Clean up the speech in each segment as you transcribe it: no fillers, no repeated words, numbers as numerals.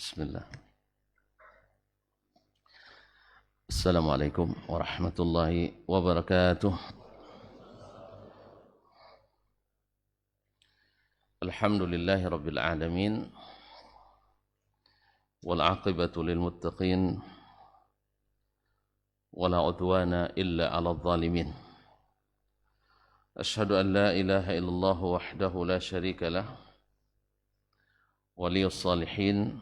Bismillah. Assalamualaikum warahmatullahi wabarakatuh. Alhamdulillahi rabbil alamin. Wal aqibatu lil muttaqin. Wala udwana illa 'alal zalimin. Ashhadu an la ilaha illallah wahdahu la syarika lah. Waliyus salihin.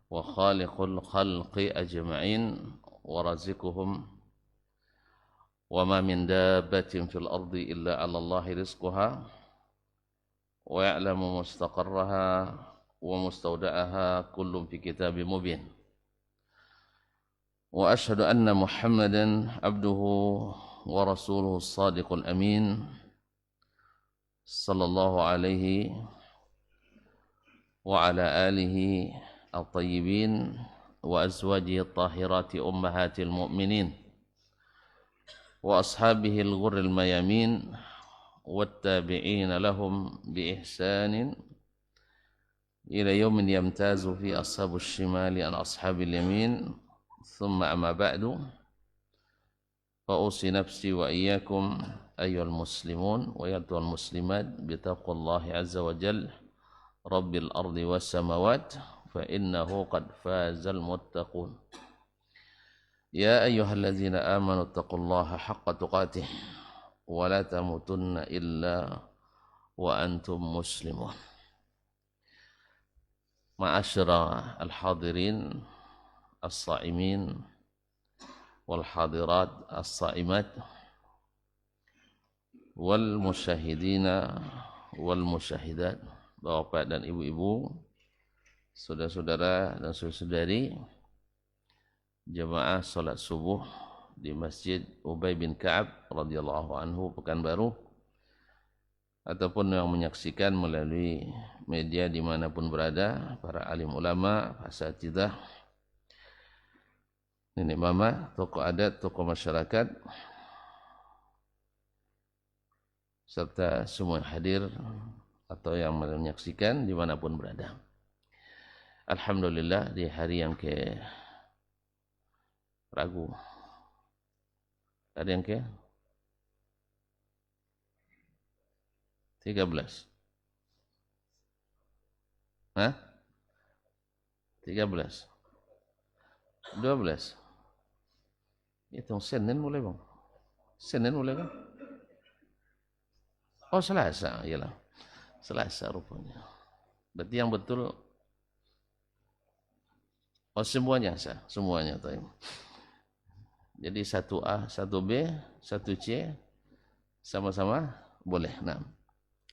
Wa khaliqul khalqi ajma'in wa razikuhum wa ma min dabbatin fil ardi illa 'ala Allahi rizquha wa ya'lamu mustaqarraha wa mustawda'aha kullun fi kitabim mubin. Wa ashhadu anna Muhammadan abduhu wa rasuluhu as-sadiqul amin sallallahu alaihi wa ala alihi الطيبين وأزواجه الطاهرات أمهات المؤمنين وأصحابه الغر الميامين والتابعين لهم بإحسان إلى يوم يمتاز فيه أصحاب الشمال عن أصحاب اليمين ثم أما بعد فأوصي نفسي وإياكم أيها المسلمون وأيها المسلمات بتقوى الله عز وجل رب الأرض والسماوات فإنه قد فاز المتقون يا أيها الذين آمنوا اتقوا الله حق تقاته ولا تموتن إلا وأنتم مسلمون معاشر الحاضرين الصائمين والحاضرات الصائمات والمشاهدين والمشاهدات Bapak dan ibu-ibu, saudara-saudara dan saudari jemaah salat subuh di Masjid Ubay bin Ka'ab radhiyallahu anhu Pekanbaru, ataupun yang menyaksikan melalui media dimanapun berada, para alim ulama, asatidzah, nenek mama, tokoh adat, tokoh masyarakat, serta semua yang hadir atau yang menyaksikan dimanapun berada. Alhamdulillah, di hari yang ke ragu, hari yang ke 13. Hah? 13. 12. Hitung Senin mulai, Bang. Senin mulai kan? Oh, Selasa, iyalah. Selasa rupanya. Berarti yang betul semuanya sah, semuanya tahu. Jadi 1A, 1B, 1C sama-sama boleh. Nah,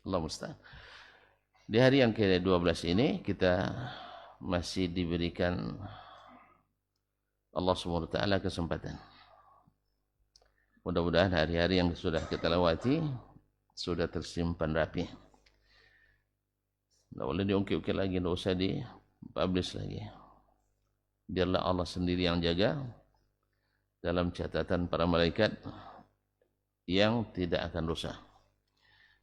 Allah musta'an. Di hari yang ke-12 ini kita masih diberikan Allah Subhanahu wa taala kesempatan. Mudah-mudahan hari-hari yang sudah kita lewati sudah tersimpan rapi. Tidak boleh diungkit-ungkit lagi, tidak usah dipublish lagi. Biarlah Allah sendiri yang jaga dalam catatan para malaikat yang tidak akan rusak.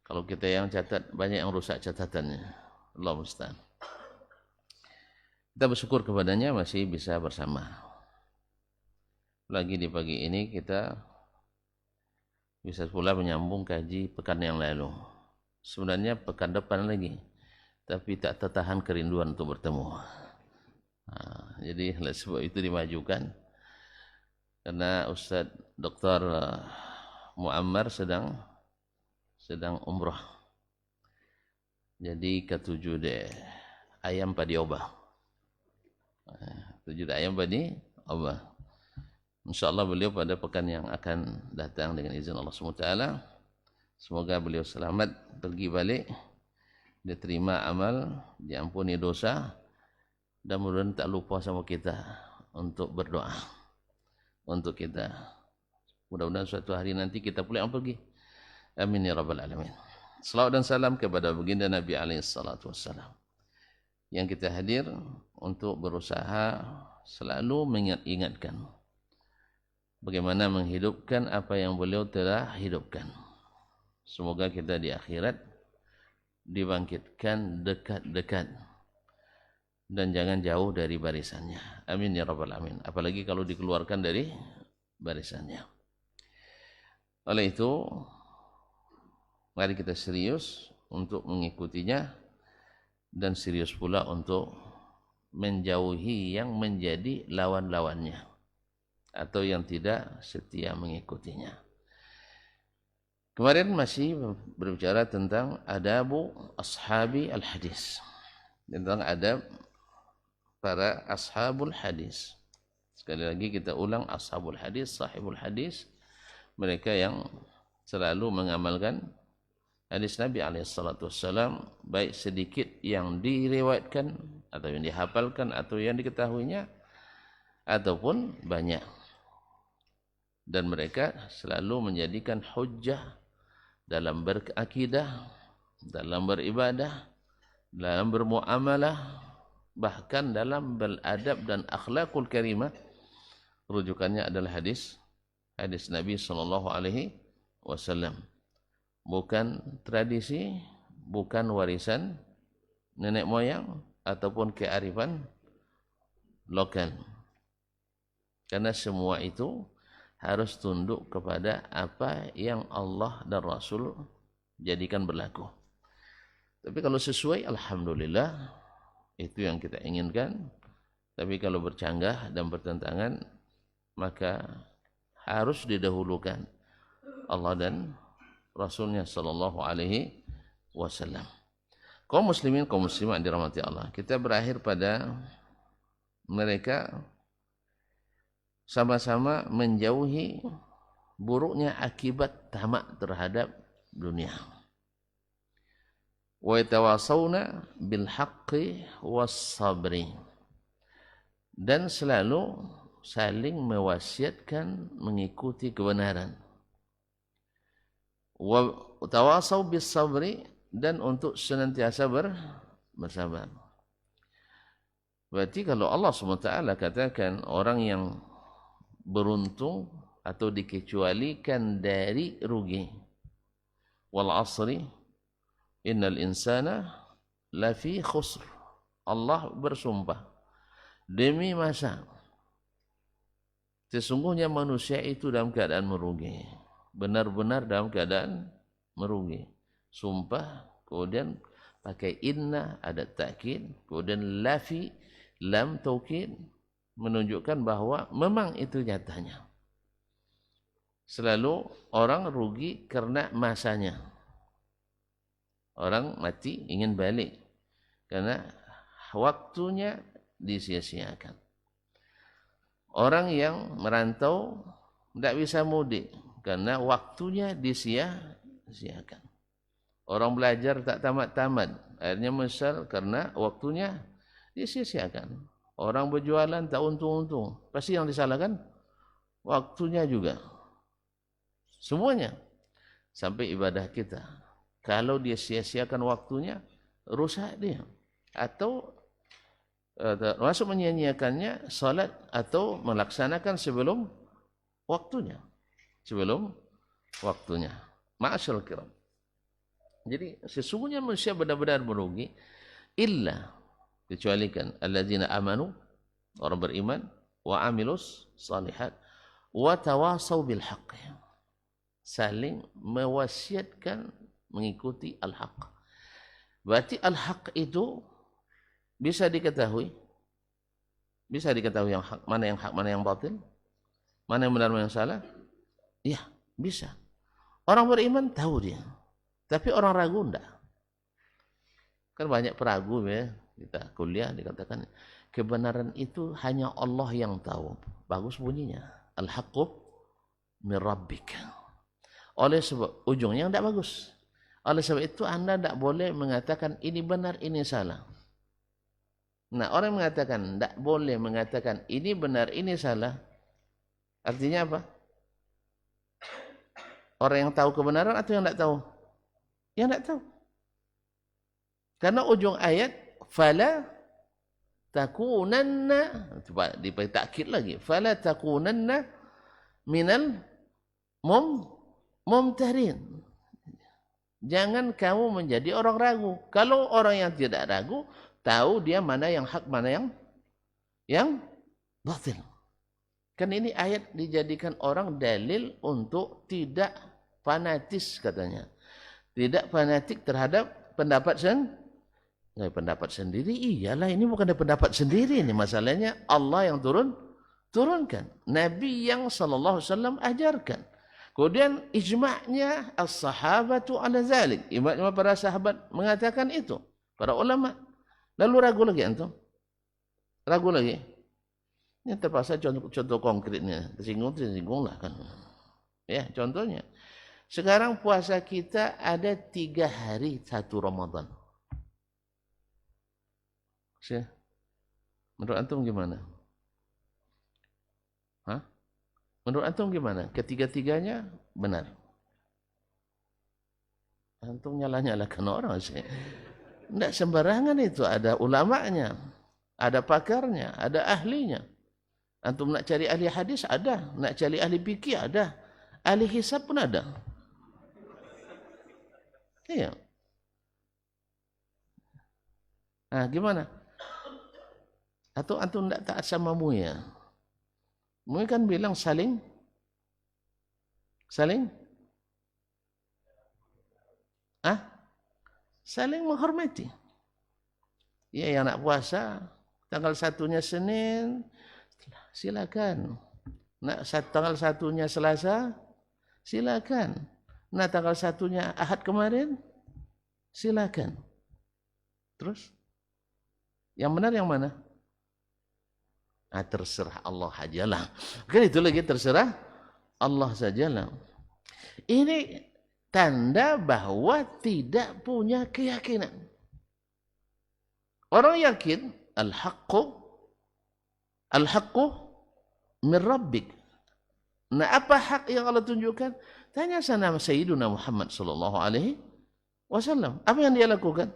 Kalau kita yang catat, banyak yang rusak catatannya. Allah musta'an. Kita bersyukur kepadanya masih bisa bersama. Lagi di pagi ini kita bisa pula menyambung kaji pekan yang lalu. Sebenarnya pekan depan lagi, tapi tak tertahan kerinduan untuk bertemu. Jadi sebab itu dimajukan karena Ustaz Dr. Muammar sedang umrah. Jadi ketujuh deh ayam padi obah. 7 ayam padi obah. InsyaAllah beliau pada pekan yang akan datang dengan izin Allah SWT. Semoga beliau selamat pergi balik, diterima amal, diampuni dosa, dan mudah-mudahan tak lupa sama kita untuk berdoa untuk kita. Mudah-mudahan suatu hari nanti kita pula yang pergi. Amin ya rabbal alamin. Salawat dan salam kepada baginda Nabi alaihi salatu wassalam, yang kita hadir untuk berusaha selalu mengingatkan bagaimana menghidupkan apa yang beliau telah hidupkan. Semoga kita di akhirat dibangkitkan dekat-dekat dan jangan jauh dari barisannya. Amin ya rabbal alamin. Apalagi kalau dikeluarkan dari barisannya. Oleh itu, mari kita serius untuk mengikutinya dan serius pula untuk menjauhi yang menjadi lawan-lawannya atau yang tidak setia mengikutinya. Kemarin masih berbicara tentang adabu ashabi al-hadis, tentang adab para ashabul hadis. Sekali lagi kita ulang, ashabul hadis, sahibul hadis, mereka yang selalu mengamalkan hadis Nabi SAW, baik sedikit yang diriwayatkan atau yang dihafalkan atau yang diketahuinya ataupun banyak, dan mereka selalu menjadikan hujjah dalam berakidah, dalam beribadah, dalam bermuamalah, bahkan dalam beradab dan akhlakul karimah. Rujukannya adalah hadis Nabi SAW, bukan tradisi, bukan warisan nenek moyang ataupun kearifan lokal, karena semua itu harus tunduk kepada apa yang Allah dan Rasul jadikan berlaku. Tapi kalau sesuai, alhamdulillah, itu yang kita inginkan. Tapi kalau bercanggah dan bertentangan, maka harus didahulukan Allah dan Rasulnya sallallahu alaihi wasallam. Kaum muslimin, kaum muslimat dirahmati Allah, kita berakhir pada mereka sama-sama menjauhi buruknya akibat tamak terhadap dunia. Wa yatawasawna bil haqqi was sabri, dan selalu saling mewasiatkan mengikuti kebenaran. Wa tawasaw bis sabri, dan untuk senantiasa bersabar. Berarti kalau Allah SWT katakan orang yang beruntung atau dikecualikan dari rugi, wal asri innal insana lafi khusr, Allah bersumpah demi masa, sesungguhnya manusia itu dalam keadaan merugi, benar-benar dalam keadaan merugi. Sumpah, kemudian pakai inna, ada takkid, kemudian lafi, lam taukid, menunjukkan bahwa memang itu nyatanya. Selalu orang rugi karena masanya. Orang mati ingin balik karena waktunya disia-siakan. Orang yang merantau tidak bisa mudik karena waktunya disia-siakan. Orang belajar tak tamat-tamat, akhirnya menyesal karena waktunya disia-siakan. Orang berjualan tak untung-untung, pasti yang disalahkan waktunya juga. Semuanya. Sampai ibadah kita, kalau dia sia-siakan waktunya, rusak dia. Atau termasuk menyia-nyiakannya salat atau melaksanakan sebelum waktunya. Sebelum waktunya. Ma'asyal kiram. Jadi sesungguhnya manusia benar-benar merugi, illa, kecualikan alladzina amanu, orang beriman, wa amilus salihat, wa tawasaw bil haqq, saling mewasiatkan mengikuti al-haq. Berarti al-haq itu bisa diketahui yang hak, mana yang batil, mana yang benar, mana yang salah. Ya, bisa. Orang beriman tahu dia, tapi orang ragu enggak. Kan banyak peragu ya. Kita kuliah dikatakan kebenaran itu hanya Allah yang tahu. Bagus bunyinya. Al-haqqu min rabbika. Oleh sebab ujungnya tidak bagus. Oleh sebab itu Anda tidak boleh mengatakan ini benar, ini salah. Nah, orang mengatakan tidak boleh mengatakan ini benar, ini salah. Artinya apa? Orang yang tahu kebenaran atau yang tidak tahu? Yang tidak tahu. Karena ujung ayat fala takunanna, coba ditakkid lagi, fala takunanna minal mumtarin. Jangan kamu menjadi orang ragu. Kalau orang yang tidak ragu, Tahu dia mana yang hak, mana yang batil. Kan ini ayat dijadikan orang dalil untuk tidak fanatis katanya. Tidak fanatik terhadap pendapat sendiri. Iyalah, ini bukan pendapat sendiri, ini masalahnya Allah yang turunkan. Nabi yang sallallahu alaihi wasallam ajarkan. Kemudian ijma'nya as-sahabatu ala zalik. Ijma'nya para sahabat mengatakan itu. Para ulama. Lalu ragu lagi antum? Ragu lagi? Ini terpaksa contoh konkretnya. Tersinggung lah kan. Ya, contohnya. Sekarang puasa kita ada 3 hari 1 Ramadan. Menurut antum gimana? Hah? Menurut antum gimana? Ketiga-tiganya benar. Antum nyalah-nyalahkan orang sih. Tidak sembarangan itu. Ada ulamanya, ada pakarnya, ada ahlinya. Antum nak cari ahli hadis ada, nak cari ahli fikih ada, ahli hisab pun ada. Iya. Nah, gimana? Atau antum tidak taat sama muya? Muya kan bilang saling saling menghormati. Ya, yang nak puasa tanggal 1-nya Senin, silakan. Nak tanggal 1-nya Selasa, silakan. Nah, tanggal 1-nya Ahad kemarin, silakan. Terus yang benar yang mana? Terserah Allah sajalah. Kan itu lagi, terserah Allah sajalah. Ini tanda bahwa tidak punya keyakinan. Orang yakin al-haqqu min rabbik. Nah, apa hak yang Allah tunjukkan? Tanya sana Sayyiduna Muhammad sallallahu alaihi wasallam. Apa yang dia lakukan?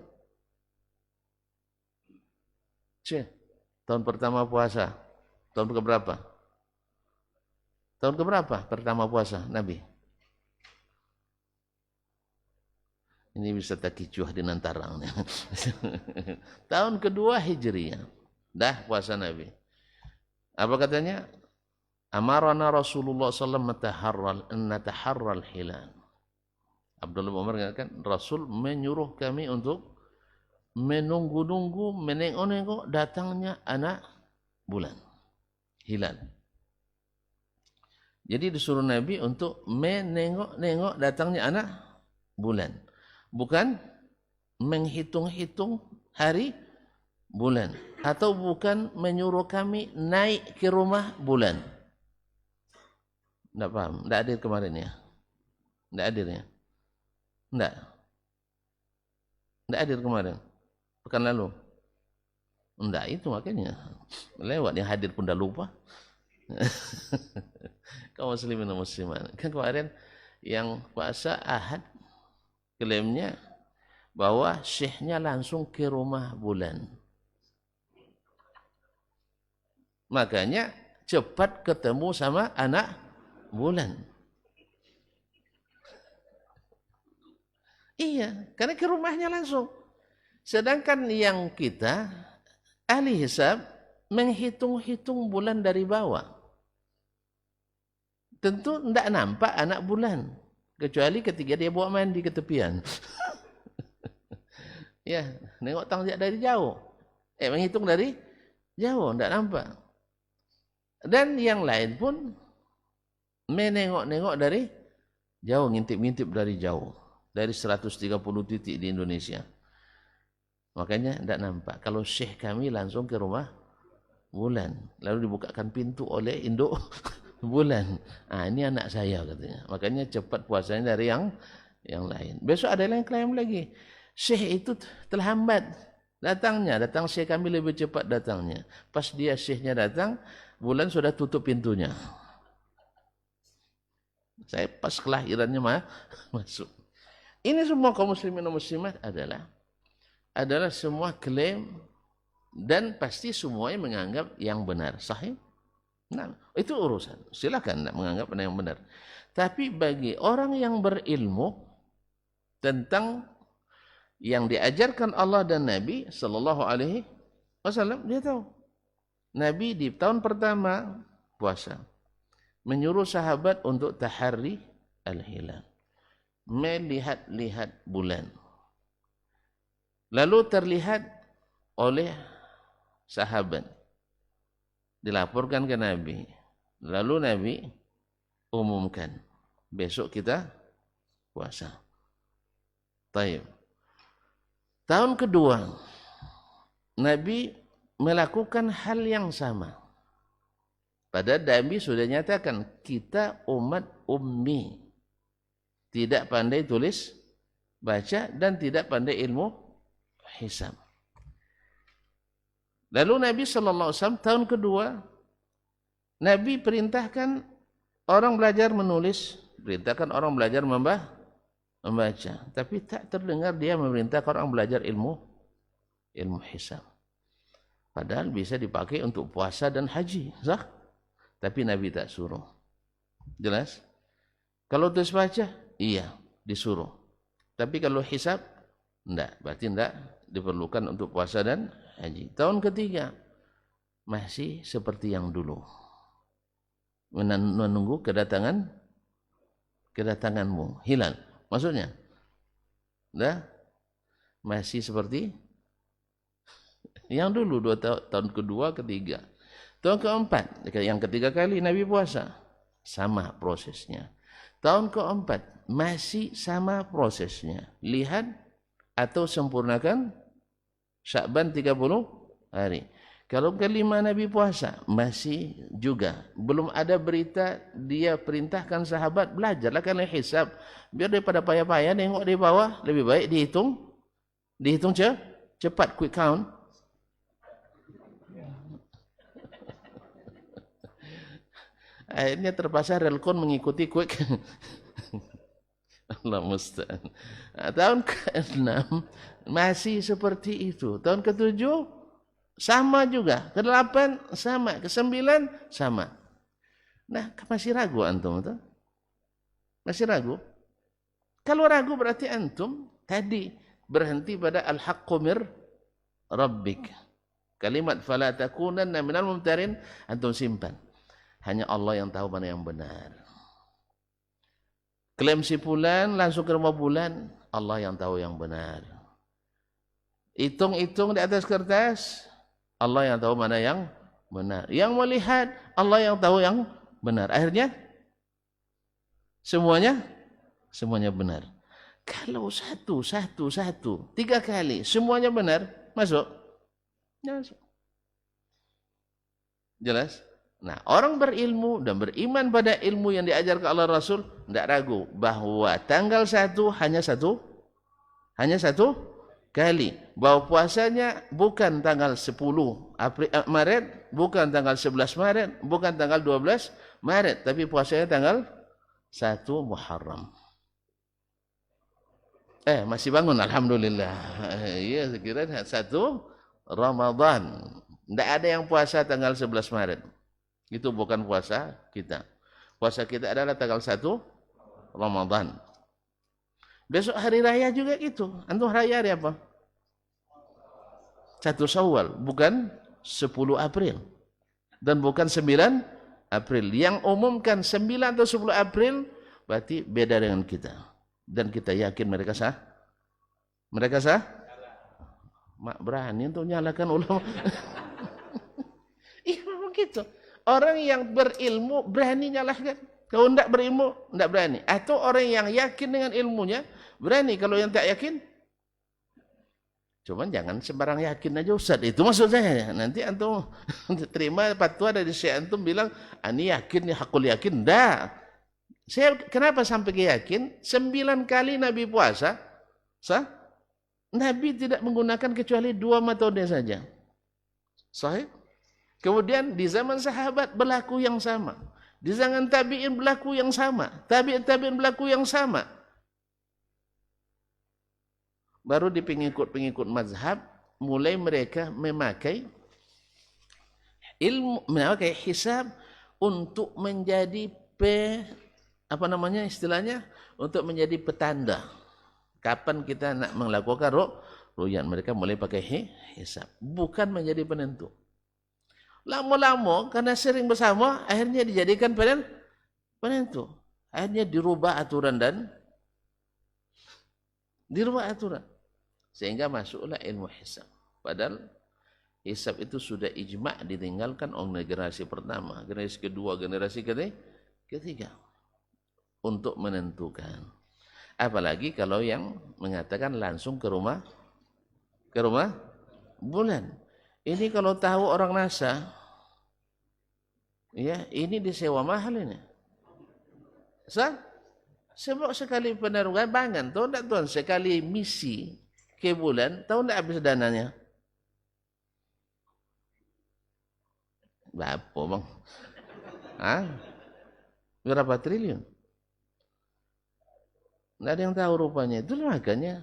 Tahun pertama puasa. Tahun keberapa? Tahun keberapa pertama puasa Nabi? Ini bisa takicuh di nantarang. Tahun kedua Hijriyah. Dah puasa Nabi. Apa katanya? Amarana Rasulullah sallallahu alaihi wasallam nataharral hilal. Abdullah bin Umar mengatakan, Rasul menyuruh kami untuk menunggu-nunggu, menengok-nengok datangnya anak bulan, hilal. Jadi disuruh Nabi untuk menengok-nengok datangnya anak bulan. Bukan menghitung-hitung hari bulan. Atau bukan menyuruh kami naik ke rumah bulan. Tidak paham? Tidak hadir kemarin ya? Tidak hadir ya? Tidak. Tidak hadir kemarin? Pekan lalu? Tidak, itu makanya. Lewat, yang hadir pun dah lupa. Kaum muslimin dan muslimat. Kan kemarin yang puasa Ahad, klaimnya bahwa syekhnya langsung ke rumah bulan. Makanya cepat ketemu sama anak bulan. Iya, karena ke rumahnya langsung. Sedangkan yang kita, ahli hisab, menghitung-hitung bulan dari bawah. Tentu tidak nampak anak bulan. Kecuali ketika dia bawa mandi ke tepian. Ya, nengok tangga dari jauh. Menghitung dari jauh, tidak nampak. Dan yang lain pun menengok-nengok dari jauh, ngintip-ngintip dari jauh. Dari 130 titik di Indonesia. Makanya tidak nampak. Kalau syekh kami langsung ke rumah bulan. Lalu dibukakan pintu oleh induk bulan. Ini anak saya katanya. Makanya cepat puasanya dari yang lain. Besok ada yang klaim lagi. Syekh itu terlambat datangnya. Datang syekh kami lebih cepat datangnya. Pas dia syekhnya datang, bulan sudah tutup pintunya. Saya pas kelahirannya masuk. Ini semua kaum muslimin dan muslimat adalah semua klaim dan pasti semuanya menganggap yang benar. Sahih? Nah, itu urusan. Silakan menganggap yang benar. Tapi bagi orang yang berilmu tentang yang diajarkan Allah dan Nabi sallallahu alaihi wasallam, dia tahu. Nabi di tahun pertama puasa menyuruh sahabat untuk tahari al-hilal, melihat-lihat bulan. Lalu terlihat oleh sahabat, dilaporkan ke Nabi. Lalu Nabi umumkan, besok kita puasa. Taib. Tahun kedua, Nabi melakukan hal yang sama. Padahal Nabi sudah nyatakan, kita umat ummi, tidak pandai tulis, baca, dan tidak pandai ilmu hisab. Lalu Nabi SAW tahun kedua, Nabi perintahkan orang belajar menulis, perintahkan orang belajar membaca, tapi tak terdengar dia memerintahkan orang belajar ilmu hisab. Padahal bisa dipakai untuk puasa dan haji, sah? Tapi Nabi tak suruh. Jelas? Kalau tulis baca, iya, disuruh. Tapi kalau hisab, enggak. Berarti enggak diperlukan untuk puasa dan haji. Tahun ketiga, masih seperti yang dulu. Menunggu kedatanganmu, hilal. Maksudnya, dah masih seperti yang dulu, tahun kedua, ketiga. Tahun keempat, yang ketiga kali Nabi puasa, sama prosesnya. Tahun keempat, masih sama prosesnya. Lihat atau sempurnakan Sya'ban 30 hari. Kalau kelima Nabi puasa, masih juga. Belum ada berita dia perintahkan sahabat, belajarlah karena hisab. Biar daripada payah-payah nengok di bawah, lebih baik dihitung cepat, quick count. Akhirnya terpaksa relkon mengikuti quick. Allah musta'an. Tahun ke-6 masih seperti itu. Tahun ke-7 sama juga, ke-8 sama, ke-9 sama. Nah, masih ragu antum tuh? Masih ragu? Kalau ragu berarti antum tadi berhenti pada al-haqqu mir rabbik. Kalimat fala takunanna minal mumtarin antum simpan. Hanya Allah yang tahu mana yang benar. Klaim si fulan langsung ke rumah bulan, Allah yang tahu yang benar. Hitung-hitung di atas kertas, Allah yang tahu mana yang benar. Yang melihat, Allah yang tahu yang benar. Akhirnya semuanya benar. Kalau satu, 3 kali semuanya benar, masuk. Jelas? Nah, orang berilmu dan beriman pada ilmu yang diajarkan Allah Rasul, tidak ragu bahwa tanggal 1 hanya satu kali. Bahwa puasanya bukan tanggal 10 Maret, bukan tanggal 11 Maret, bukan tanggal 12 Maret, tapi puasanya tanggal 1 Muharram. Masih bangun, alhamdulillah. Iya, sekira 1 Ramadan. Tidak ada yang puasa tanggal 11 Maret. Itu bukan puasa kita. Puasa kita adalah tanggal 1 Ramadan. Besok hari raya juga gitu. Antum raya hari apa? 1 Syawal, bukan 10 April. Dan bukan 9 April. Yang umumkan 9 atau 10 April berarti beda dengan kita. Dan kita yakin mereka sah? Mereka sah? Mak berani untuk nyalakan ulama. Iya memang gitu. Orang yang berilmu berani nyalahkan. Kalau tidak berilmu, tidak berani. Atau orang yang yakin dengan ilmunya, berani. Kalau yang tak yakin, cuman jangan sembarang yakin aja Ustaz. Itu maksud saya. Nanti antum terima fatwa dari Syekh antum bilang, ini yakin, hakul yakin. Tidak. Saya kenapa sampai yakin? 9 kali Nabi puasa, Nabi tidak menggunakan kecuali 2 metode saja. Sahih? Kemudian di zaman sahabat berlaku yang sama. Di zaman tabi'in berlaku yang sama. Tabi'in berlaku yang sama. Baru di pengikut-pengikut mazhab, mulai mereka memakai hisab untuk menjadi istilahnya, untuk menjadi petanda. Kapan kita nak melakukan ru'yat? Mereka mulai pakai hisab. Bukan menjadi penentu. Lama-lama karena sering bersama akhirnya dijadikan penentu. Akhirnya dirubah aturan sehingga masuklah ilmu hisab. Padahal hisab itu sudah ijma' ditinggalkan oleh generasi pertama, generasi kedua, generasi ketiga untuk menentukan. Apalagi kalau yang mengatakan langsung ke rumah bulan. Ini kalau tahu orang NASA, ya ini disewa mahal ini. Sebab sekali penerbangan, tahu tak tuan, sekali misi ke bulan, tahu tak habis dananya? Berapa bang? Berapa triliun? Tidak ada yang tahu rupanya. Itu makanya.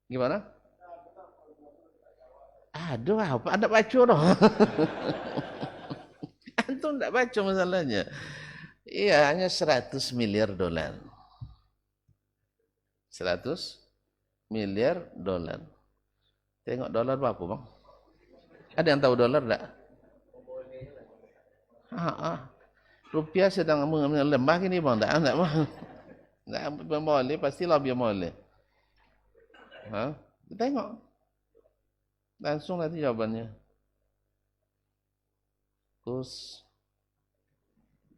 Gimana? Aduh, apa? Anda baca dong. Antum tidak baca masalahnya. Iya, hanya 100 miliar dolar. 100 miliar dolar. Tengok dolar berapa bang? Ada yang tahu dolar tak? Rupiah sedang melemah ini bang. Tak boleh, pastilah biar boleh. Tengok. Langsung nanti jawabannya. Kurs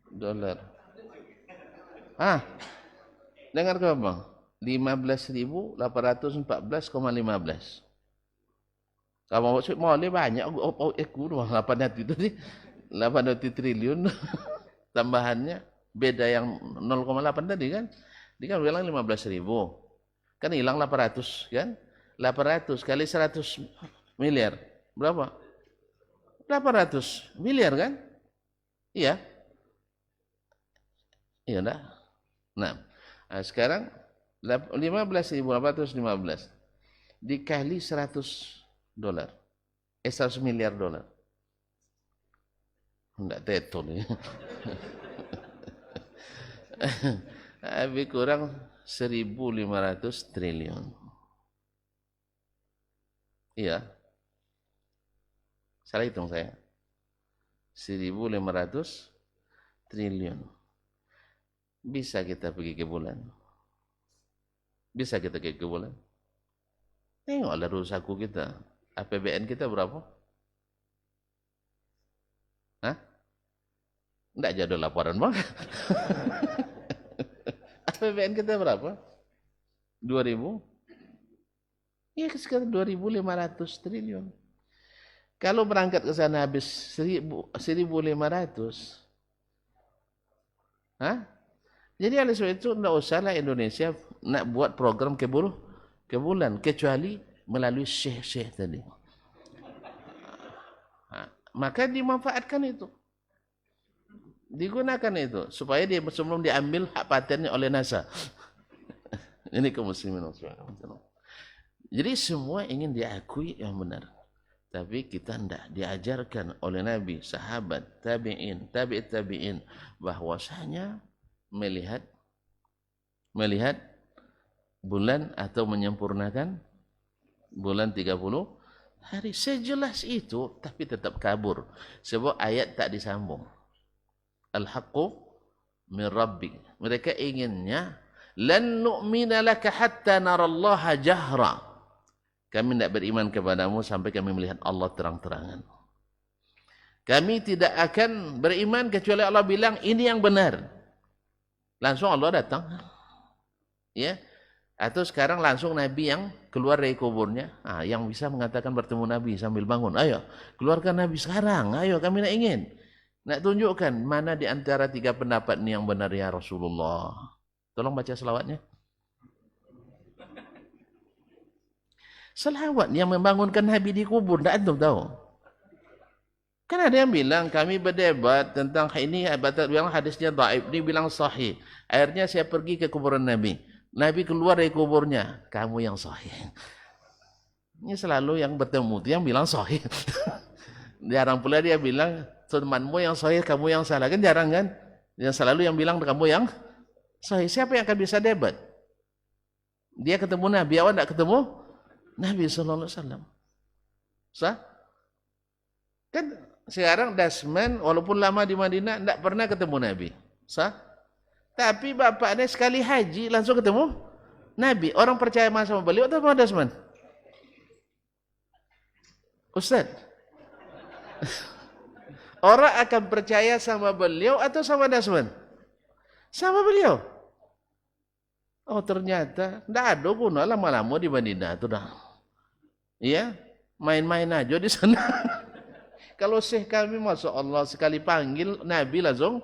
dolar. Dengar ke bang? 15.814,15. Kamu maksud boleh banyak. Aku 800 itu ni. 800 triliun tambahannya. Beda yang 0,8 tadi kan. Dia kan bilang 15.000. Kan hilang 800 kan. 800 kali 100 miliar. Berapa? 800 miliar kan? Iya. Iya enggak? Nah, sekarang 15.815 dikali 100 dolar. 100 miliar dolar. Enggak teto nih. Lebih kurang 1.500 triliun. Iya. Salah hitung saya. 1.500 triliun. Bisa kita pergi ke bulan. Bisa kita pergi ke bulan. Tengoklah rusaku kita. APBN kita berapa? Enggak jadi laporan bang. APBN kita berapa? 2.000? Ya sekitar 2.500 triliun. Kalau berangkat ke sana habis 1.500. Jadi oleh sebab itu tidak usahlah Indonesia nak buat program ke bulan kecuali melalui syekh-syekh tadi. Maka dimanfaatkan itu. Digunakan itu supaya dia sebelum diambil hak patennya oleh NASA. Ini kaum muslimin. Jadi semua ingin diakui yang benar. Tapi kita tidak diajarkan oleh Nabi, sahabat, tabi'in, tabi'in bahwasanya melihat bulan atau menyempurnakan bulan 30 hari. Sejelas itu tapi tetap kabur. Sebab ayat tak disambung. Al-haqqu min rabbik. Mereka inginnya lan nu'mina laka hatta narallaha jahra. Kami tidak beriman kepadamu sampai kami melihat Allah terang-terangan. Kami tidak akan beriman kecuali Allah bilang ini yang benar. Langsung Allah datang. Ya. Atau sekarang langsung Nabi yang keluar dari kuburnya. Yang bisa mengatakan bertemu Nabi sambil bangun. Ayo, keluarkan Nabi sekarang. Ayo, kami nak ingin. Nak tunjukkan mana di antara tiga pendapat ini yang benar ya Rasulullah. Tolong baca selawatnya. Selawat yang membangunkan Nabi di kubur. Tak antum tahu. Kan ada yang bilang kami berdebat tentang ini bilang hadisnya dhaif, dia bilang sahih. Akhirnya saya pergi ke kuburan Nabi. Nabi keluar dari kuburnya, kamu yang sahih. Ini selalu yang bertemu itu yang bilang sahih. Jarang pula dia bilang temanmu yang sahih, kamu yang salah. Kan jarang kan? Yang selalu yang bilang kamu yang Sahih. Siapa yang akan bisa debat? Dia ketemu Nabi, awak tidak ketemu Nabi sallallahu alaihi wasallam. Sah? Kan sekarang Dasman walaupun lama di Madinah tidak pernah ketemu Nabi. Sah? Tapi bapaknya sekali haji langsung ketemu Nabi. Orang percaya sama beliau atau sama Dasman? Ustaz, orang akan percaya sama beliau atau sama Dasman? Sama beliau. Oh ternyata tidak ada guna lama-lama di Madinah itu dah. Iya, main-main aja di sana. Kalau Syekh kami, masya Allah, sekali panggil Nabi langsung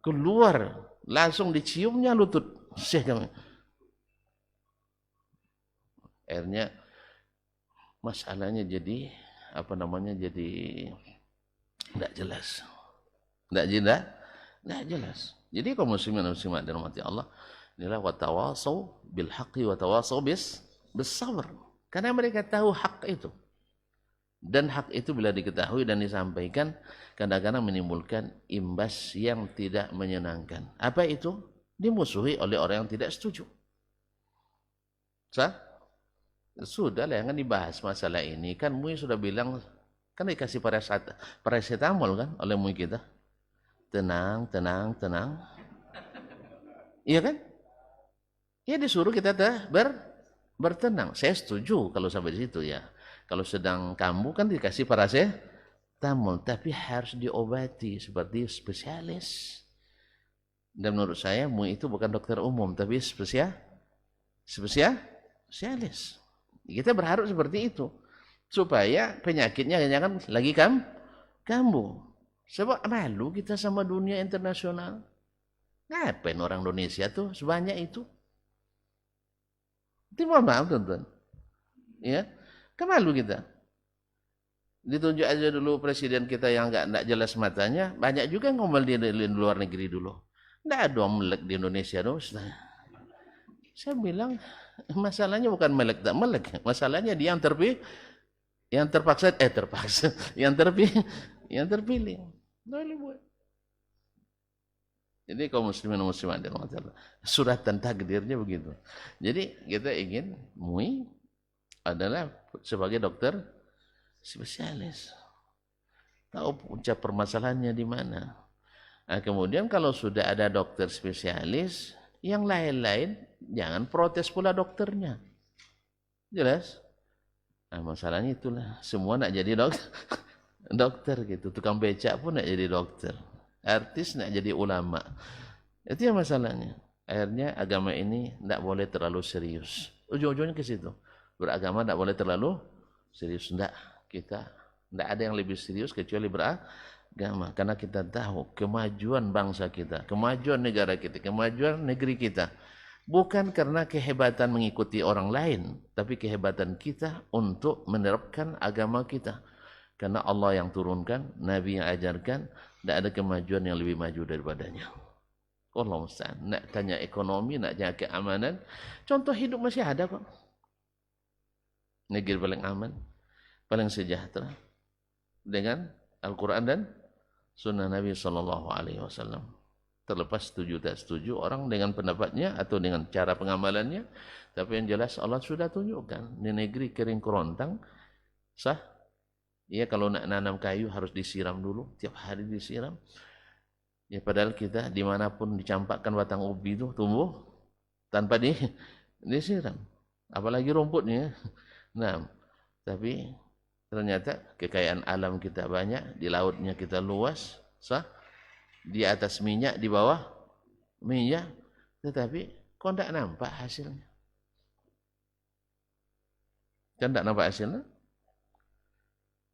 keluar, langsung diciumnya lutut Syekh kami. Akhirnya masalahnya jadi jadi tidak jelas, tidak jelas. Jadi kaum muslimin dan muslimat dirahmati Allah, inilah watawasau bil haqqi watawasau bis sabr. Karena mereka tahu hak itu. Dan hak itu bila diketahui dan disampaikan, kadang-kadang menimbulkan imbas yang tidak menyenangkan. Apa itu? Dimusuhi oleh orang yang tidak setuju. Sudah lah, jangan dibahas masalah ini. Kan MUI sudah bilang, kan dikasih paracetamol kan oleh MUI kita. Tenang. Iya kan? Ya disuruh kita bertenang. Saya setuju kalau sampai di situ ya. Kalau sedang kambuh kan dikasih paracetamol, tapi harus diobati seperti spesialis. Dan menurut saya MUI itu bukan dokter umum, tapi spesialis. Kita berharap seperti itu supaya penyakitnya jangan lagi kambuh. Sebab malu kita sama dunia internasional. Ngapain orang Indonesia tuh sebanyak itu? Mohon maaf tuan-tuan. Ya, kemalu kita. Ditunjuk aja dulu presiden kita yang enggak jelas matanya, banyak juga yang ngomel di luar negeri dulu. Enggak ada melek di Indonesia dong. Saya bilang masalahnya bukan melek tak melek, masalahnya dia yang terpaksa, yang terpilih. Jadi kaum muslimin dan muslimat dirahmati, suratan takdirnya begitu. Jadi kita ingin MUI adalah sebagai dokter spesialis, tahu puncak permasalahannya di mana. Nah, kemudian kalau sudah ada dokter spesialis, yang lain-lain jangan protes pula dokternya. Jelas? Nah, masalahnya itulah, semua nak jadi dokter gitu. Tukang becak pun nak jadi dokter. Artis nak jadi ulama. Itu yang masalahnya. Akhirnya agama ini tidak boleh terlalu serius. Ujung-ujungnya ke situ. Beragama tidak boleh terlalu serius. Tidak. Kita tidak ada yang lebih serius kecuali beragama. Karena kita tahu kemajuan bangsa kita, kemajuan negara kita, kemajuan negeri kita. Bukan karena kehebatan mengikuti orang lain, tapi kehebatan kita untuk menerapkan agama kita. Karena Allah yang turunkan, Nabi yang ajarkan, tidak ada kemajuan yang lebih maju daripadanya. Allah musta'an. Nak tanya ekonomi, nak tanya keamanan, contoh hidup masih ada kok. Negeri paling aman, paling sejahtera dengan Al-Quran dan Sunnah Nabi SAW. Terlepas setuju tak setuju orang dengan pendapatnya atau dengan cara pengamalannya, tapi yang jelas Allah sudah tunjukkan di negeri kering kerontang sah. Ya, kalau nak nanam kayu harus disiram dulu, tiap hari disiram. Ya, padahal kita dimanapun dicampakkan batang ubi itu tumbuh tanpa disiram. Apalagi rumputnya. Nah, tapi ternyata kekayaan alam kita banyak, di lautnya kita luas, sah. Di atas minyak, di bawah minyak, tetapi kok tidak nampak hasilnya. Kan tidak nampak hasilnya?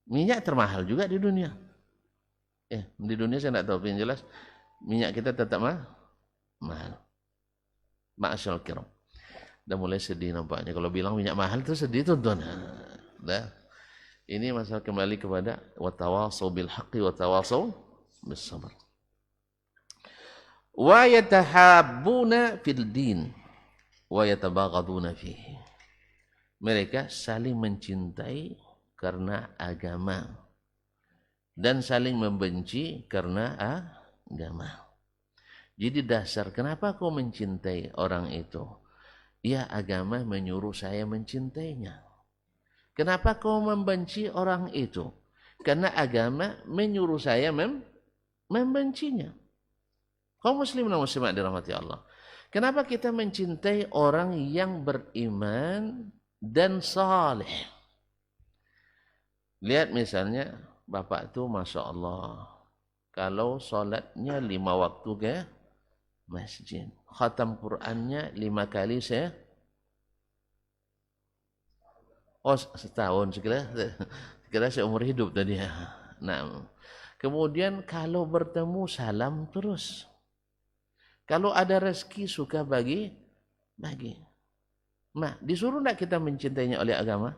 Minyak termahal juga di dunia. Di dunia saya tidak tahu, yang jelas minyak kita tetap mahal. Ma'asyal kiram. Dah mulai sedih nampaknya. Kalau bilang minyak mahal itu sedih tuan-tuan. Ini masalah kembali kepada watawasau bil haqqi watawasau bis sabr. Wa yatahabbuna fil din wa yatabaghduna fihi. Mereka saling mencintai karena agama dan saling membenci karena agama. Jadi dasar kenapa kau mencintai orang itu? Ya, agama menyuruh saya mencintainya. Kenapa kau membenci orang itu? Karena agama menyuruh saya membencinya. Kaum muslimin dan muslimat dirahmati Allah. Kenapa kita mencintai orang yang beriman dan saleh? Lihat misalnya, bapak itu Masya Allah, kalau solatnya 5 waktu ke masjid, khatam Qurannya 5 kali setahun sekira seumur hidup tadi. Nah, kemudian kalau bertemu salam terus. Kalau ada rezeki suka bagi. Nah, disuruh tidak kita mencintainya oleh agama?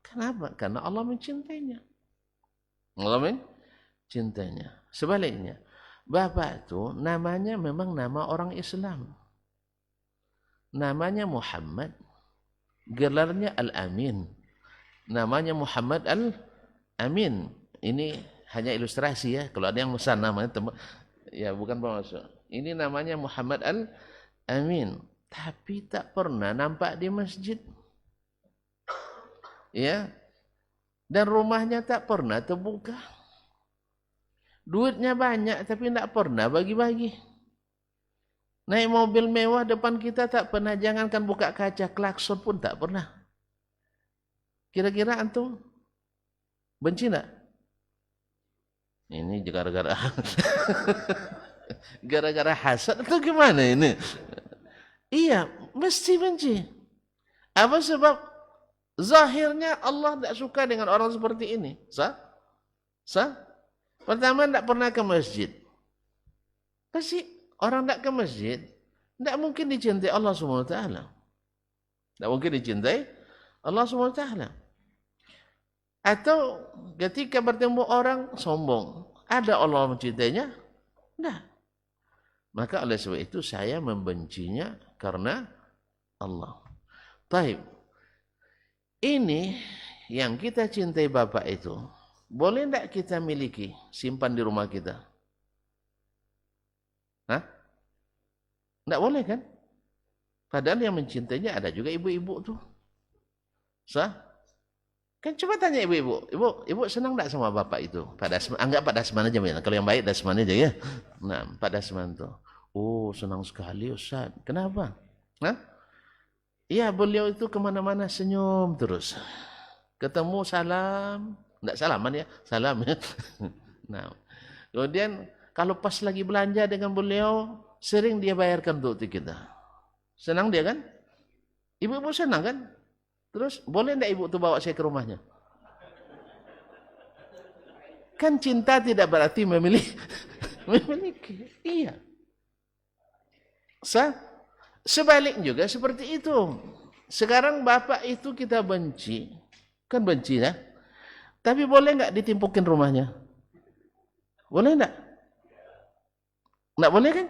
Kenapa? Karena Allah mencintainya. Allah mencintainya. Sebaliknya, bapak itu namanya memang nama orang Islam. Namanya Muhammad. Gelarnya Al-Amin. Namanya Muhammad Al-Amin. Ini hanya ilustrasi ya. Kalau ada yang pesan namanya, ya bukan bermaksud. Ini namanya Muhammad Al-Amin. Tapi tak pernah nampak di masjid. Ya. Dan rumahnya tak pernah terbuka. Duitnya banyak tapi tak pernah bagi-bagi. Naik mobil mewah depan kita tak pernah, jangankan buka kaca, klakson pun tak pernah. Kira-kira antum benci tak? Ini gara-gara gara-gara hasad atau gimana ini? Iya, mesti benci. Apa sebab? Zahirnya Allah tidak suka dengan orang seperti ini. Pertama, tidak pernah ke masjid. Pasti orang tidak ke masjid, tidak mungkin dicintai Allah SWT. Tidak mungkin dicintai Allah SWT. Atau ketika bertemu orang sombong, ada Allah mencintainya? Tidak. Maka oleh sebab itu saya membencinya karena Allah. Taib. Ini yang kita cintai bapak itu, boleh tidak kita miliki, simpan di rumah kita? Hah? Tidak boleh kan? Padahal yang mencintainya ada juga ibu-ibu tuh. Sah? Kan coba tanya ibu-ibu, ibu senang tak sama bapak itu? Pak Dasman, anggap Pak Dasman aja, kalau yang baik Dasman aja ya. Nah, Pak Dasman tuh, oh senang sekali Ustaz. Kenapa? Hah? Iya, beliau itu kemana-mana senyum terus. Ketemu salam, enggak salaman ya, salam ya. Nah, kemudian kalau pas lagi belanja dengan beliau, sering dia bayarkan untuk kita. Senang dia kan? Ibu-ibu senang kan? Terus, boleh enggak ibu tuh bawa saya ke rumahnya? Kan cinta tidak berarti memiliki. Iya. Sebalik juga seperti itu. Sekarang bapak itu kita benci. Kan benci ya? Tapi boleh enggak ditimpukin rumahnya? Boleh enggak? Enggak boleh kan?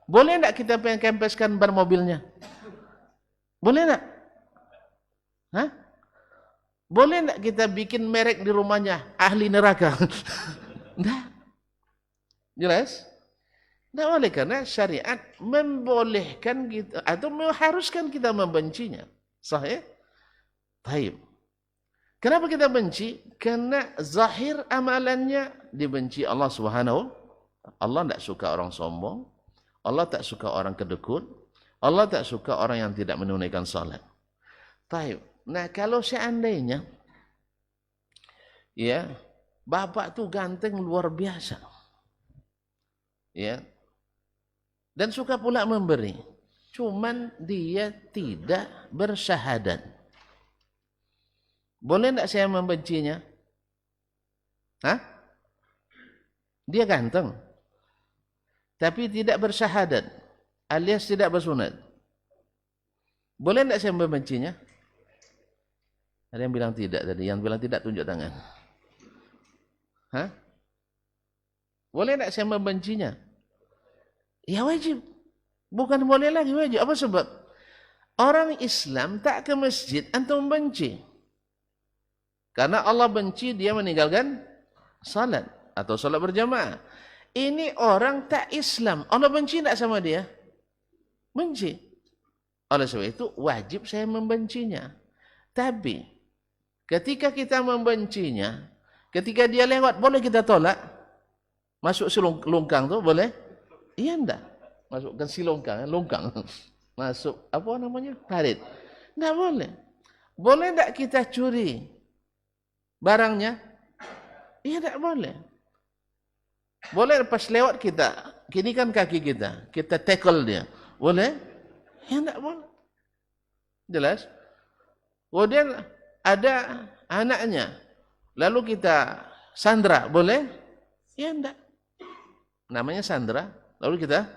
Boleh enggak kita kempeskan ban mobilnya? Boleh enggak? Hah? Boleh enggak kita bikin merek di rumahnya ahli neraka? Enggak. Jelas? Enggak boleh karena syariat membolehkan kita atau mengharuskan kita membencinya. Sahih? Baik. Kenapa kita benci? Karena zahir amalannya dibenci Allah Subhanahu. Allah tidak suka orang sombong. Allah tak suka orang kedekut. Allah tak suka orang yang tidak menunaikan salat. Baik. Nah, kalau seandainya ya, bapak tuh ganteng luar biasa. Ya. Dan suka pula memberi. Cuman dia tidak bersyahadat. Boleh tidak saya membencinya? Hah? Dia ganteng. Tapi tidak bersyahadat. Alias tidak bersunat. Boleh tidak saya membencinya? Ada yang bilang tidak tadi. Yang bilang tidak tunjuk tangan. Hah? Boleh tidak saya membencinya? Ya wajib. Bukan boleh lagi, wajib. Apa sebab? Orang Islam tak ke masjid, antum benci. Karena Allah benci dia meninggalkan salat atau salat berjamaah. Ini orang tak Islam. Allah benci tak sama dia? Benci. Oleh sebab itu wajib saya membencinya. Tapi ketika kita membencinya, ketika dia lewat, boleh kita tolak? Masuk silongkang tu boleh? Iya enggak? Masukkan silongkang, longkang. Masuk apa namanya? Parit. Enggak boleh. Boleh enggak kita curi barangnya? Iya enggak boleh. Boleh pas lewat kita, kini kan kaki kita tackle dia. Boleh? Ya enggak boleh. Jelas? Kemudian ada anaknya, lalu kita sandra, boleh? Ya enggak. Namanya sandra, lalu kita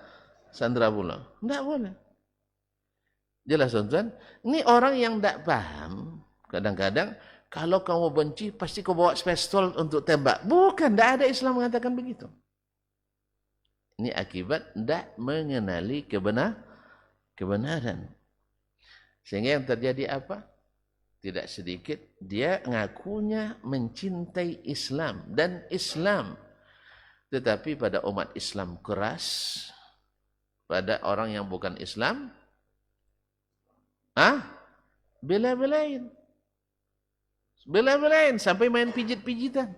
sandra pula. Enggak boleh. Jelas tuan-tuan? Ini orang yang enggak paham, kadang-kadang kalau kamu benci pasti kau bawa pistol untuk tembak. Bukan, enggak ada Islam mengatakan begitu. Ini akibat enggak mengenali kebenaran. Sehingga yang terjadi apa? Tidak sedikit dia ngakunya mencintai Islam dan Islam, tetapi pada umat Islam keras, pada orang yang bukan Islam bela-belain sampai main pijit-pijitan,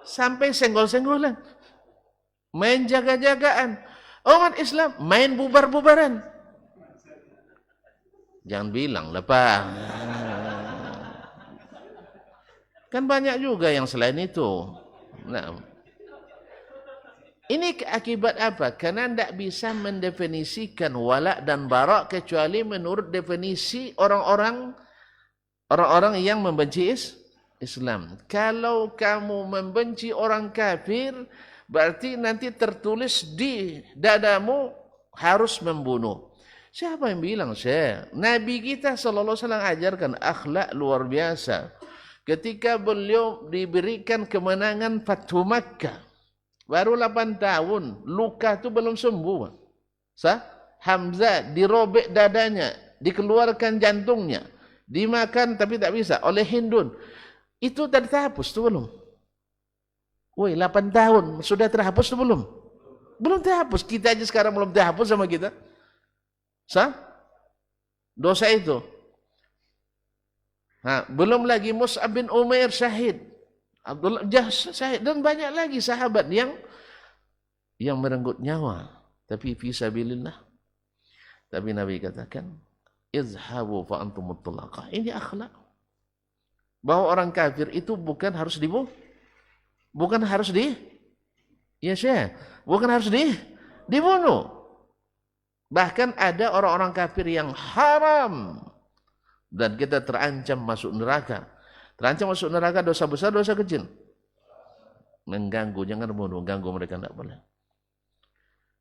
sampai senggol-senggolan, main jaga-jagaan. Umat Islam main bubar-bubaran. Jangan bilang lepas. Kan banyak juga yang selain itu. Nah, ini akibat apa? Karena tidak bisa mendefinisikan wala dan bara kecuali menurut definisi orang-orang yang membenci Islam. Kalau kamu membenci orang kafir, berarti nanti tertulis di dadamu harus membunuh. Siapa yang bilang saya? Nabi kita sallallahu alaihi wasallam ajarkan akhlak luar biasa. Ketika beliau diberikan kemenangan Fathu Makkah, baru 8 tahun, luka itu belum sembuh. Hamzah dirobek dadanya, dikeluarkan jantungnya, dimakan tapi tak bisa oleh Hindun. Itu tadi terhapus itu belum? Woi, 8 tahun sudah terhapus itu belum? Belum terhapus. Kita aja sekarang belum terhapus sama kita. Dosa itu. Belum lagi Mus'ab bin Umair syahid, Abdullah syahid, dan banyak lagi sahabat yang merenggut nyawa tapi fi sabilillah. Tapi Nabi katakan, izhabu fa antum mutlaqah. Ini akhlak. Bahwa orang kafir itu bukan harus dibunuh. Bukan harus dibunuh. Bahkan ada orang-orang kafir yang haram dan kita terancam masuk neraka. Terancam masuk neraka dosa besar, dosa kecil. Mengganggu, jangan bunuh, ganggu mereka tidak boleh.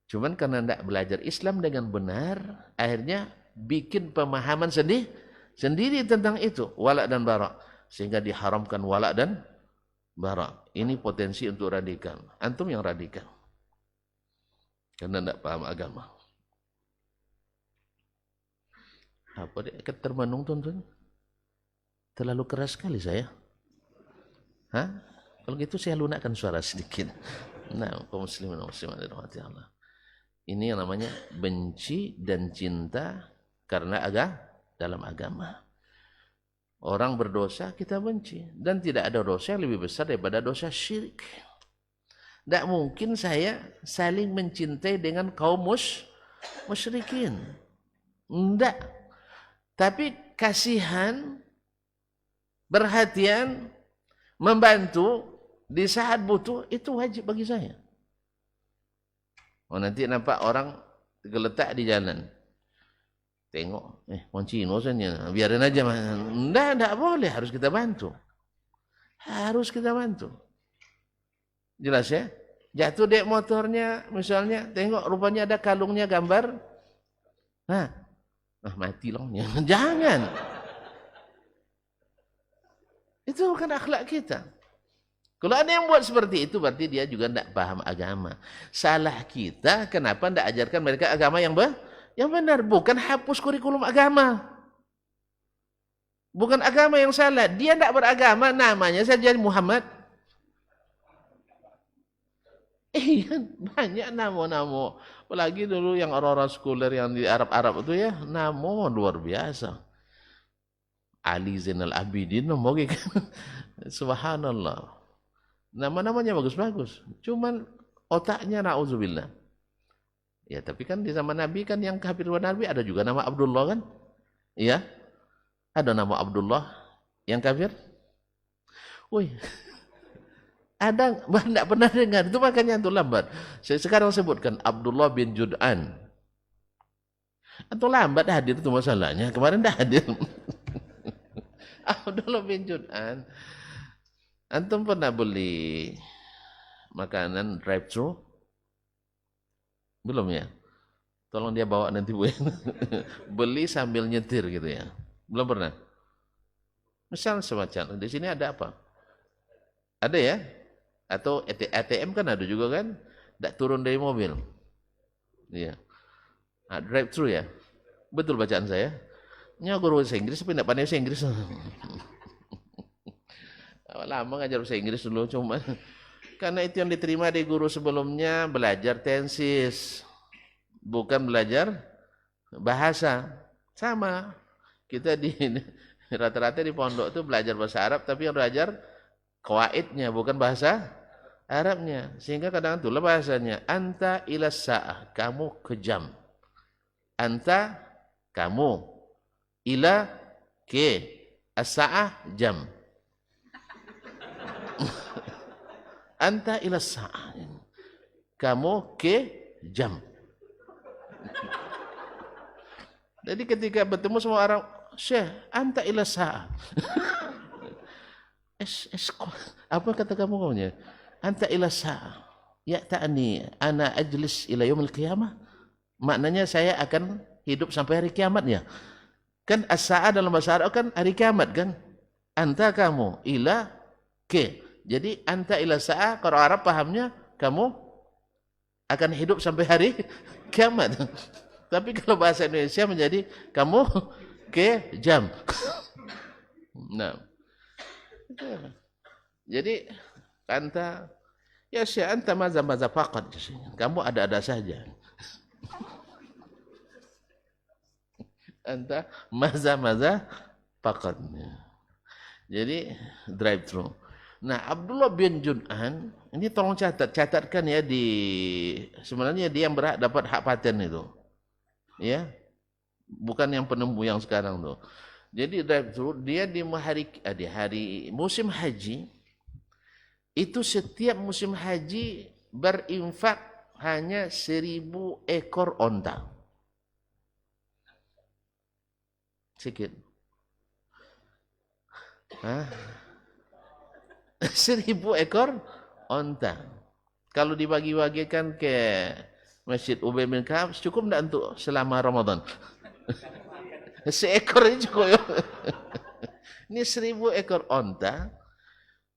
Cuman karena tidak belajar Islam dengan benar, akhirnya bikin pemahaman sendiri tentang itu, wala dan bara, sehingga diharamkan wala dan bara. Ini potensi untuk radikal. Antum yang radikal karena tidak paham agama. Apa dia termenung tuan-tuan? Terlalu keras sekali saya. Kalau gitu saya lunakkan suara sedikit. Nah, kaum muslimin dan muslimat dirahmati Allah. Ini yang namanya benci dan cinta karena dalam agama. Orang berdosa kita benci, dan tidak ada dosa yang lebih besar daripada dosa syirik. Tidak mungkin saya saling mencintai dengan kaum musyrikin. Tidak. Tapi kasihan, perhatian, membantu di saat butuh, itu wajib bagi saya. Nanti nampak orang geletak di jalan, tengok, moncino saja, biarin aja. Tidak boleh, harus kita bantu. Jelas ya? Jatuh dek motornya, misalnya, tengok rupanya ada kalungnya gambar. Mati loh. Jangan. Itu bukan akhlak kita. Kalau ada yang buat seperti itu, berarti dia juga tidak paham agama. Salah kita, kenapa tidak ajarkan mereka agama yang benar? Bukan hapus kurikulum agama. Bukan agama yang salah. Dia tidak beragama, namanya saja Muhammad. Iya, banyak namo-namo. Apalagi dulu yang orang-orang sekuler yang di Arab-Arab itu ya, namo luar biasa. Ali Zainal Abidin, namo kan. Subhanallah. Nama-namanya bagus-bagus. Cuman otaknya na'udzubillah. Ya, tapi kan di zaman Nabi kan yang kafir Nabi ada juga nama Abdullah kan? Iya. Ada nama Abdullah yang kafir? Wih, ada, tidak pernah dengar. Itu makanya itu lambat. Saya sekarang sebutkan Abdullah bin Jud'an. Atau lambat hadir itu masalahnya. Kemarin dah hadir. Abdullah bin Jud'an. Antum pernah beli makanan drive-thru? Belum ya? Tolong dia bawa nanti Bu. Beli sambil nyetir gitu ya. Belum pernah? Misal semacam, di sini ada apa? Ada ya? Atau ATM kan ada juga kan? Tidak turun dari mobil. Iya. Nah, drive thru ya. Betul bacaan saya. Nya guru bahasa Inggris tapi tidak pandai bahasa Inggris. Lama ngajar bahasa Inggris dulu cuma karena itu yang diterima di guru sebelumnya belajar tensis. Bukan belajar bahasa. Sama. Kita di rata-rata di pondok itu belajar bahasa Arab tapi yang belajar qawaidnya bukan bahasa Arabnya. Sehingga kadang itulah bahasanya anta ilas sa'ah, kamu ke jam. Anta kamu, ila ke, as-sa'ah jam. Anta ilas sa'ah, kamu ke jam. Jadi ketika bertemu sama orang, Syekh, anta ilas sa'ah. Apa kata kamu maunya? Anta ila sa'ah. Ya ta'ani ana ajlis ila yaumil qiyamah. Maknanya saya akan hidup sampai hari kiamat ya. Kan as-sa'ah dalam bahasa Arab kan hari kiamat kan? Anta kamu ila ke. Jadi anta ila sa'ah kalau Arab pahamnya kamu akan hidup sampai hari kiamat. Tapi kalau bahasa Indonesia menjadi kamu ke jam. Nah. Jadi anta ya syekh anta maza faqat. Kamu ada-ada saja. Anta maza faqat. Jadi drive thru. Nah, Abdullah bin Jud'an ini tolong catatkan ya sebenarnya dia yang berhak dapat hak paten itu. Ya. Bukan yang penemu yang sekarang tuh. Jadi drive-thru dia di hari musim haji itu setiap musim haji berinfak hanya 1.000 ekor onta. Sikit. 1.000 ekor onta. Kalau dibagi-bagikan ke Masjid Ubay bin Ka'ab cukup enggak untuk selama Ramadan? Seekor ini cukup. Ini 1.000 ekor onta.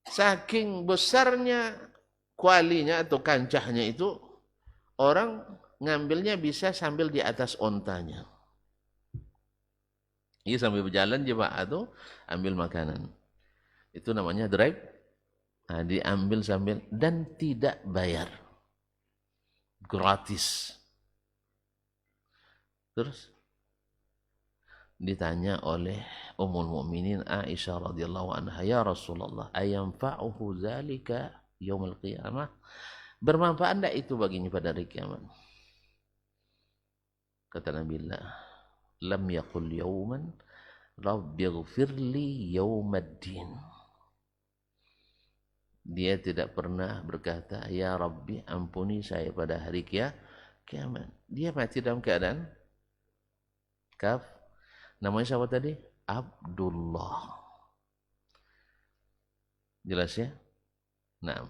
Saking besarnya kualinya atau kancahnya itu, orang ngambilnya bisa sambil di atas ontanya. Iya sambil berjalan jemaah itu ambil makanan. Itu namanya drive. Nah, diambil sambil dan tidak bayar. Gratis. Terus ditanya oleh Ummul Mukminin Aisyah radhiyallahu anha, ya Rasulullah, ayanfa'uhu zalika yaumil qiyamah? Bermanfaat enggak itu baginya pada hari kiamat? Kata Nabi, lam yaqul yawman rabbighfirli yawmaddin. Dia tidak pernah berkata, ya Rabbi ampuni saya pada hari kiamat. Dia mati dalam keadaan kaf. Namanya siapa tadi? Abdullah. Jelas ya? Nah,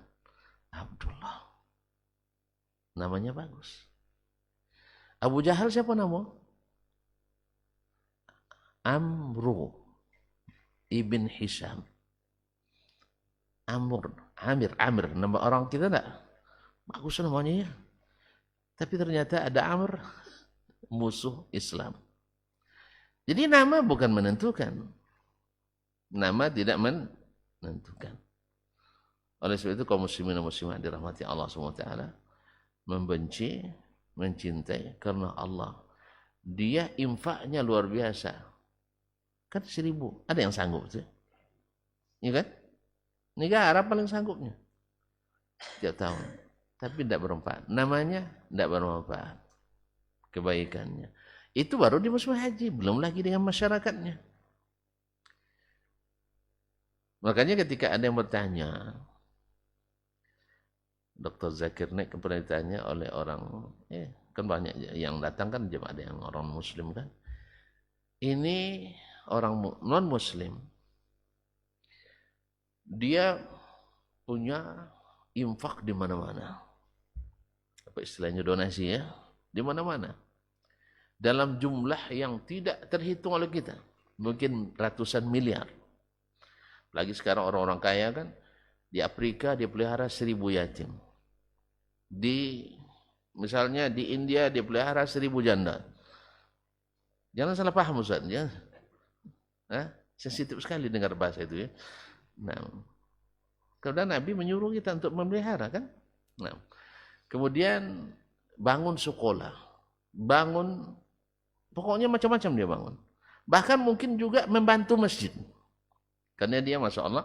Abdullah. Namanya bagus. Abu Jahal siapa nama? Amru ibn Hisham. Amir. Nama orang kita enggak? Bagus namanya ya. Tapi ternyata ada Amr, musuh Islam. Jadi nama bukan menentukan. Nama tidak menentukan. Oleh sebab itu kaum muslimin dan muslimat dirahmati Allah SWT membenci, mencintai karena Allah. Dia infaknya luar biasa. Kan 1.000, ada yang sanggup sih. Iya kan? Negara paling sanggupnya tiap tahun. Tapi tidak bermanfaat. Namanya tidak bermanfaat. Kebaikannya. Itu baru di musim haji. Belum lagi dengan masyarakatnya. Makanya ketika ada yang bertanya, Dr. Zakir Naik pernah ditanya oleh orang, kan banyak yang datang kan, ada yang orang muslim kan. Ini orang non-muslim. Dia punya infak di mana-mana. Apa istilahnya, donasi ya? Di mana-mana. Dalam jumlah yang tidak terhitung oleh kita. Mungkin ratusan miliar. Lagi sekarang orang-orang kaya kan, di Afrika dia pelihara 1.000 yatim. Misalnya di India dia pelihara 1.000 janda. Jangan salah paham Ustaz ya. Sensitif sekali dengar bahasa itu ya. Nah, kemudian Nabi menyuruh kita untuk memelihara kan. Nah, kemudian bangun sekolah, bangun, pokoknya macam-macam dia bangun. Bahkan mungkin juga membantu masjid. Karena dia Masya Allah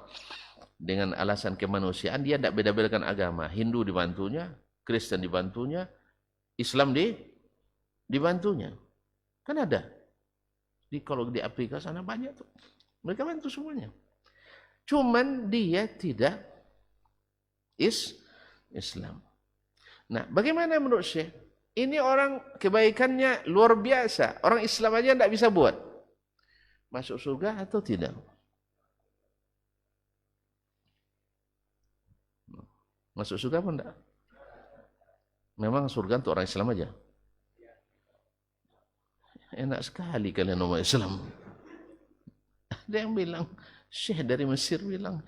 dengan alasan kemanusiaan dia tidak beda-bedakan agama. Hindu dibantunya, Kristen dibantunya, Islam dibantunya. Kan ada. Kalau di Afrika sana banyak tuh. Mereka bantu semuanya. Cuman dia tidak Islam. Nah, bagaimana menurut Syekh? Ini orang kebaikannya luar biasa. Orang Islam aja tidak bisa buat. Masuk surga atau tidak? Masuk surga apa enggak? Memang surga untuk orang Islam aja. Enak sekali kalian nama Islam. Ada yang bilang, Syekh dari Mesir bilang,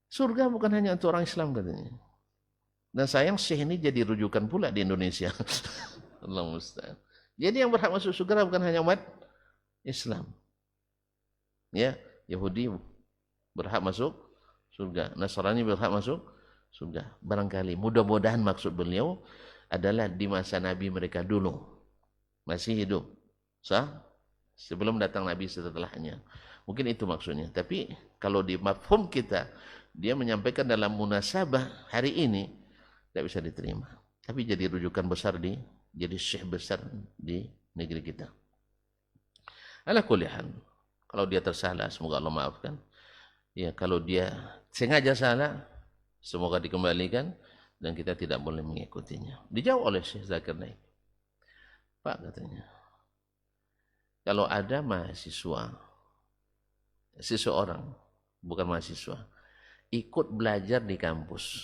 surga bukan hanya untuk orang Islam katanya. Dan sayang Syekh ini jadi rujukan pula di Indonesia. Allah musta'an. Jadi yang berhak masuk surga bukan hanya umat Islam. Ya, Yahudi berhak masuk surga. Nasrani berhak masuk surga. Barangkali, mudah-mudahan maksud beliau adalah di masa Nabi mereka dulu. Masih hidup. Sebelum datang Nabi setelahnya. Mungkin itu maksudnya. Tapi kalau di mafhum kita, dia menyampaikan dalam munasabah hari ini, tidak bisa diterima. Tapi jadi rujukan besar jadi syekh besar di negeri kita. Ala kulli hal. Kalau dia tersalah, semoga Allah maafkan. Ya, kalau dia sengaja salah, semoga dikembalikan dan kita tidak boleh mengikutinya. Dijawab oleh Syekh Zakir Naik. Pak katanya, kalau ada mahasiswa, seseorang, bukan mahasiswa, ikut belajar di kampus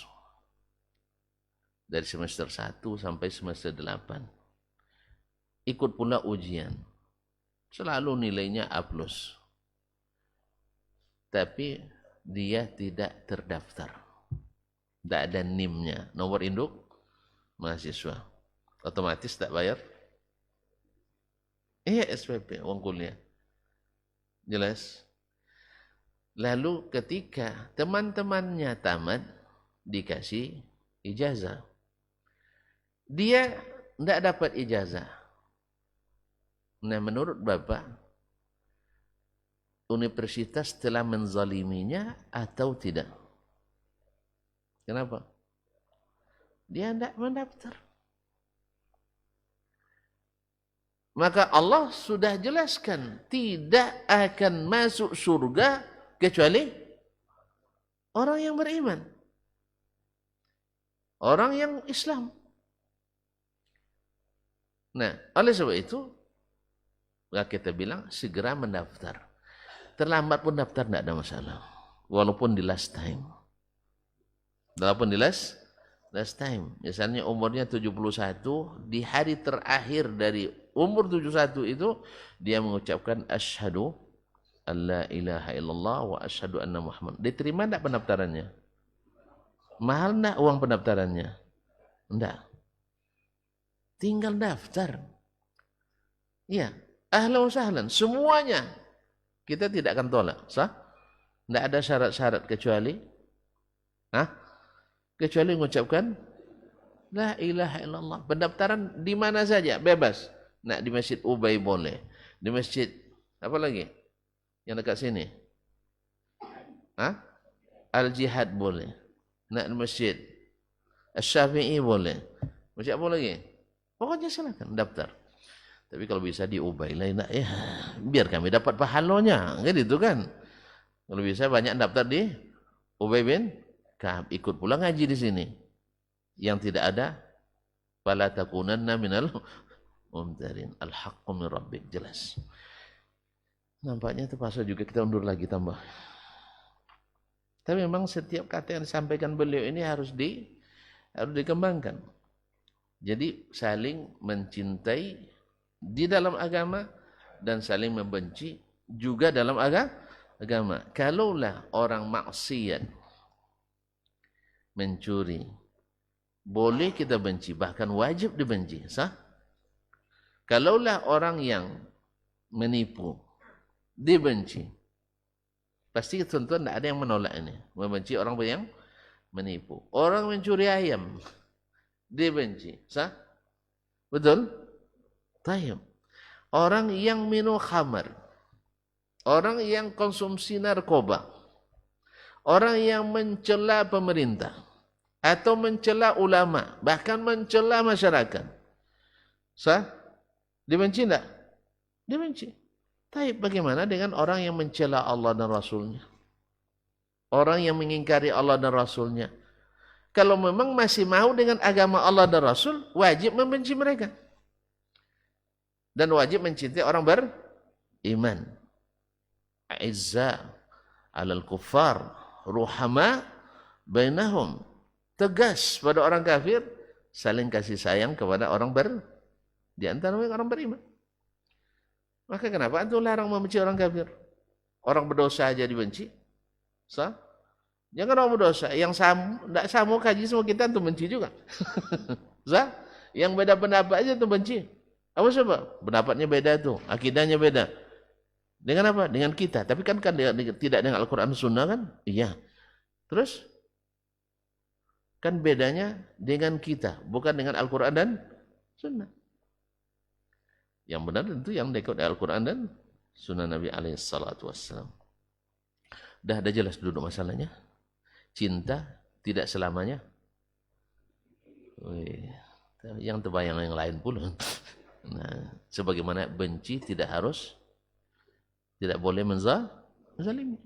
dari semester 1 sampai semester 8, ikut pula ujian, selalu nilainya A+, tapi dia tidak terdaftar, tidak ada NIM-nya, nomor induk mahasiswa, otomatis tak bayar. Iya, SPP, uang kuliah. Jelas? Lalu ketika teman-temannya tamat, dikasih ijazah. Dia tidak dapat ijazah. Nah, menurut Bapak, universitas telah menzaliminya atau tidak? Kenapa? Dia tidak mendaftar. Maka Allah sudah jelaskan, tidak akan masuk surga kecuali orang yang beriman. Orang yang Islam. Nah, oleh sebab itu, kita bilang segera mendaftar. Terlambat pun daftar tidak ada masalah. Walaupun di last time. Walaupun di last time. Misalnya umurnya 71, di hari terakhir dari umur 71 itu, dia mengucapkan asyhadu an la ilaha illallah wa asyhadu anna Muhammad. Diterima tidak pendaftarannya? Mahal tidak uang pendaftarannya? Tidak. Tinggal daftar. Iya, ahlan wa sahlan, semuanya kita tidak akan tolak, sah? Tidak ada syarat-syarat kecuali Hah? Kecuali mengucapkan la ilaha illallah. Pendaftaran di mana saja, bebas. Nak di Masjid Ubay boleh. Di masjid, apa lagi? Yang dekat sini. Hah? Al-Jihad boleh. Nak di Masjid Asy-Syafi'i boleh. Masjid apa lagi? Pokoknya silakan daftar. Tapi kalau bisa di Ubay lah, ya, biar kami dapat pahalanya. Kan itu kan. Kalau bisa banyak daftar di Ubay bin Ka'ab. Ikut pulang ngaji di sini. Yang tidak ada fala takunanna minal mumtarin. Al-haqqu min rabbik. Jelas. Nampaknya terpaksa juga kita undur lagi tambah. Tapi memang setiap kata yang disampaikan beliau ini harus dikembangkan. Jadi saling mencintai di dalam agama dan saling membenci juga dalam agama. Kalaulah orang maksiat mencuri, boleh kita benci, bahkan wajib dibenci, sah? Kalaulah orang yang menipu, dibenci. Pasti tentu tidak ada yang menolak ini, membenci orang yang menipu. Orang mencuri ayam, dibenci, sah? Betul? Tayyib. Orang yang minum khamar, orang yang konsumsi narkoba, orang yang mencela pemerintah atau mencela ulama, bahkan mencela masyarakat, sah? Dibenci tidak? Dibenci. Tapi bagaimana dengan orang yang mencela Allah dan Rasulnya? Orang yang mengingkari Allah dan Rasulnya. Kalau memang masih mau dengan agama Allah dan Rasul, wajib membenci mereka. Dan wajib mencintai orang beriman. A'izza 'alal kuffar, ruhama bainahum. Tegas pada orang kafir, saling kasih sayang kepada orang di antara mereka orang beriman. Maka kenapa antum larang membenci orang kafir? Orang berdosa aja dibenci. Sah? Jangan orang berdosa. Yang tidak sama kaji semua kita antum benci juga. Sah? Yang beda pendapat aja antum benci. Apa sebab? Pendapatnya beda tuh, akidahnya beda. Dengan apa? Dengan kita. Tapi kan tidak dengan Al-Quran Sunnah kan? Iya. Terus? Kan bedanya dengan kita, bukan dengan Al-Quran dan Sunnah. Yang benar tentu yang diikut Al-Quran dan Sunnah Nabi SAW. Dah jelas duduk masalahnya. Cinta tidak selamanya. Wih, yang terbayang yang lain pula. Nah, sebagaimana benci tidak boleh menzalimi.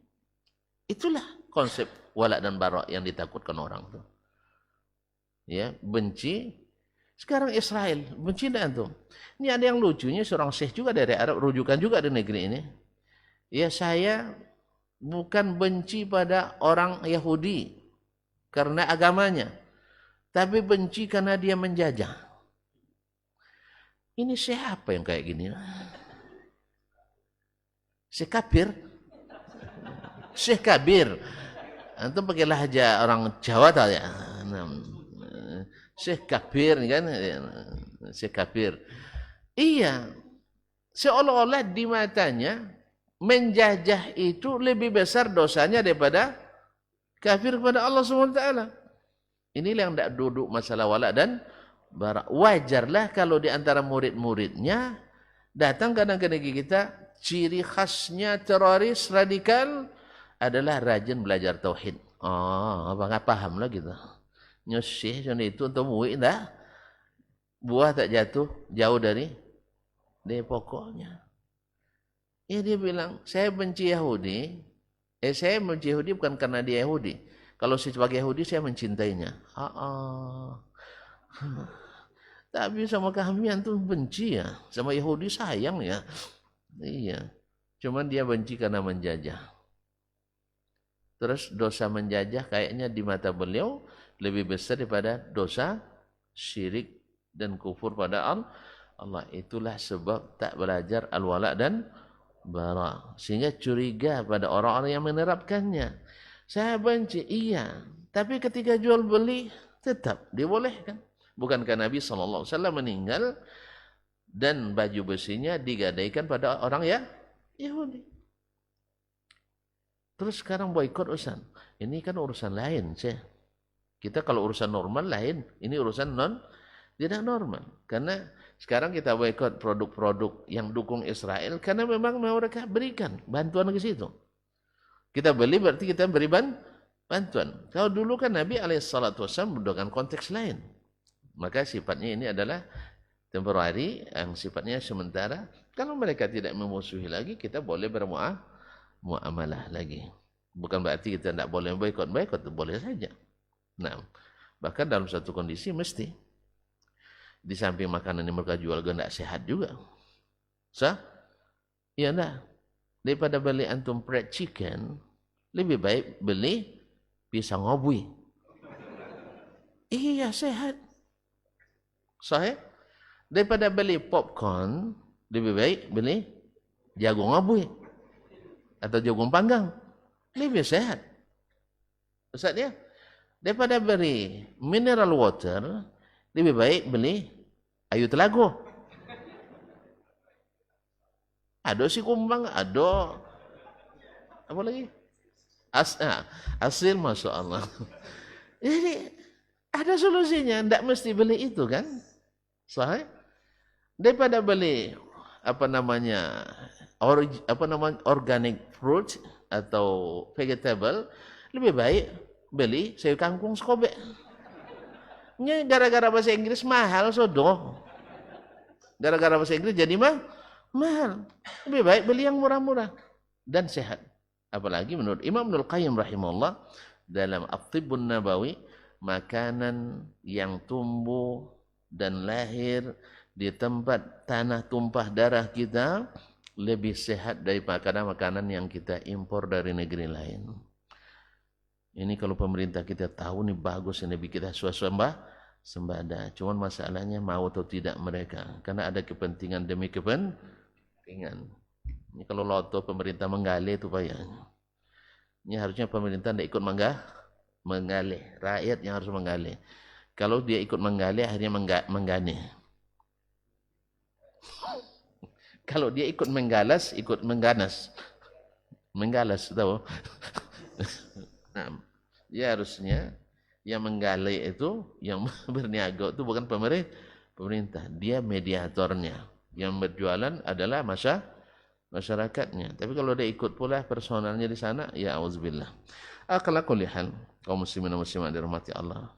Itulah konsep wala dan bara yang ditakutkan orang tuh. Ya, benci. Sekarang Israel benci tidak tuh. Ini ada yang lucunya, seorang syekh juga dari Arab, rujukan juga di negeri ini. Ya, saya bukan benci pada orang Yahudi karena agamanya, tapi benci karena dia menjajah. Ini siapa yang kayak gini? Syekh Kabir. Syekh Kabir. Antum pakai lahja orang Jawa tak ya? Syekh Kabir kan? Syekh Kabir. Iya. Seolah-olah di matanya menjajah itu lebih besar dosanya daripada kafir kepada Allah SWT. Inilah yang tidak duduk masalah wala dan bara. Wajarlah kalau di antara murid-muridnya datang kadang ke negeri kita, ciri khasnya teroris radikal adalah rajin belajar tauhid. Oh, apa nggak paham lah gitu. Nyusih macam itu untuk murid dah. Buah tak jatuh jauh dari pokoknya. Ya dia bilang, saya benci Yahudi. Saya benci Yahudi bukan karena dia Yahudi. Kalau saya sebagai Yahudi saya mencintainya. Tapi sama kami antum benci ya. Sama Yahudi sayang ya. Iya. Cuman dia benci karena menjajah. Terus dosa menjajah kayaknya di mata beliau lebih besar daripada dosa syirik dan kufur pada Allah. Itulah sebab tak belajar al-wala dan bara. Sehingga curiga pada orang-orang yang menerapkannya. Saya benci, iya. Tapi ketika jual beli tetap dibolehkan. Bukankah Nabi SAW meninggal dan baju besinya digadaikan pada orang ya Yahudi. Terus sekarang boikot urusan. Ini kan urusan lain, Syekh. Kita kalau urusan normal lain, ini urusan tidak normal. Karena sekarang kita boikot produk-produk yang dukung Israel karena memang mereka berikan bantuan ke situ. Kita beli berarti kita beri bantuan. Kalau dulu kan Nabi alaihissalatu wassalam dengan konteks lain. Maka sifatnya ini adalah temporary, yang sifatnya sementara. Kalau mereka tidak memusuhi lagi, kita boleh bermuamalah lagi. Bukan berarti kita tidak boleh boikot boleh saja. Nah, bahkan dalam satu kondisi mesti di samping makanan yang mereka jual tidak sehat juga. Sah? Iya enggak? Daripada beli antum fried chicken, lebih baik beli pisang ngobui. Iya, sehat. Sahih? Daripada beli popcorn, lebih baik beli jagung ngobui atau jagung panggang. Lebih sehat. Ustaz ya? Daripada beli mineral water, lebih baik beli ayu telago. Ada si kumbang, ada apa lagi? Asil, Masya Allah. Jadi ada solusinya, tidak mesti beli itu kan? Sahih? Daripada beli organic fruit atau vegetable, lebih baik beli sayur kangkung sekobek. Ini gara-gara bahasa Inggris mahal sodoh. Gara-gara bahasa Inggris jadi mahal. Lebih baik beli yang murah-murah dan sehat. Apalagi menurut Imam Ibnul Qayyim rahimahullah dalam At-Tibbun Nabawi, makanan yang tumbuh dan lahir di tempat tanah tumpah darah kita lebih sehat daripada makanan yang kita impor dari negeri lain. Ini kalau pemerintah kita tahu nih bagus, ini kita sembada. Cuman masalahnya mau atau tidak mereka, karena ada kepentingan demi kepentingan. Ini kalau loto pemerintah menggali itu payahnya. Ini harusnya pemerintah tidak ikut menggali, rakyat yang harus menggali. Kalau dia ikut menggali akhirnya menggane. Kalau dia ikut menggalas, ikut mengganas. Menggalas, tahu? Nah, dia harusnya yang menggali itu, yang berniaga itu bukan pemerintah, dia mediatornya. Yang berjualan adalah masyarakatnya. Tapi kalau dia ikut pula personalnya di sana, ya auzubillah. Ala kulli hal, kaum muslimin dan muslimat dirahmati Allah,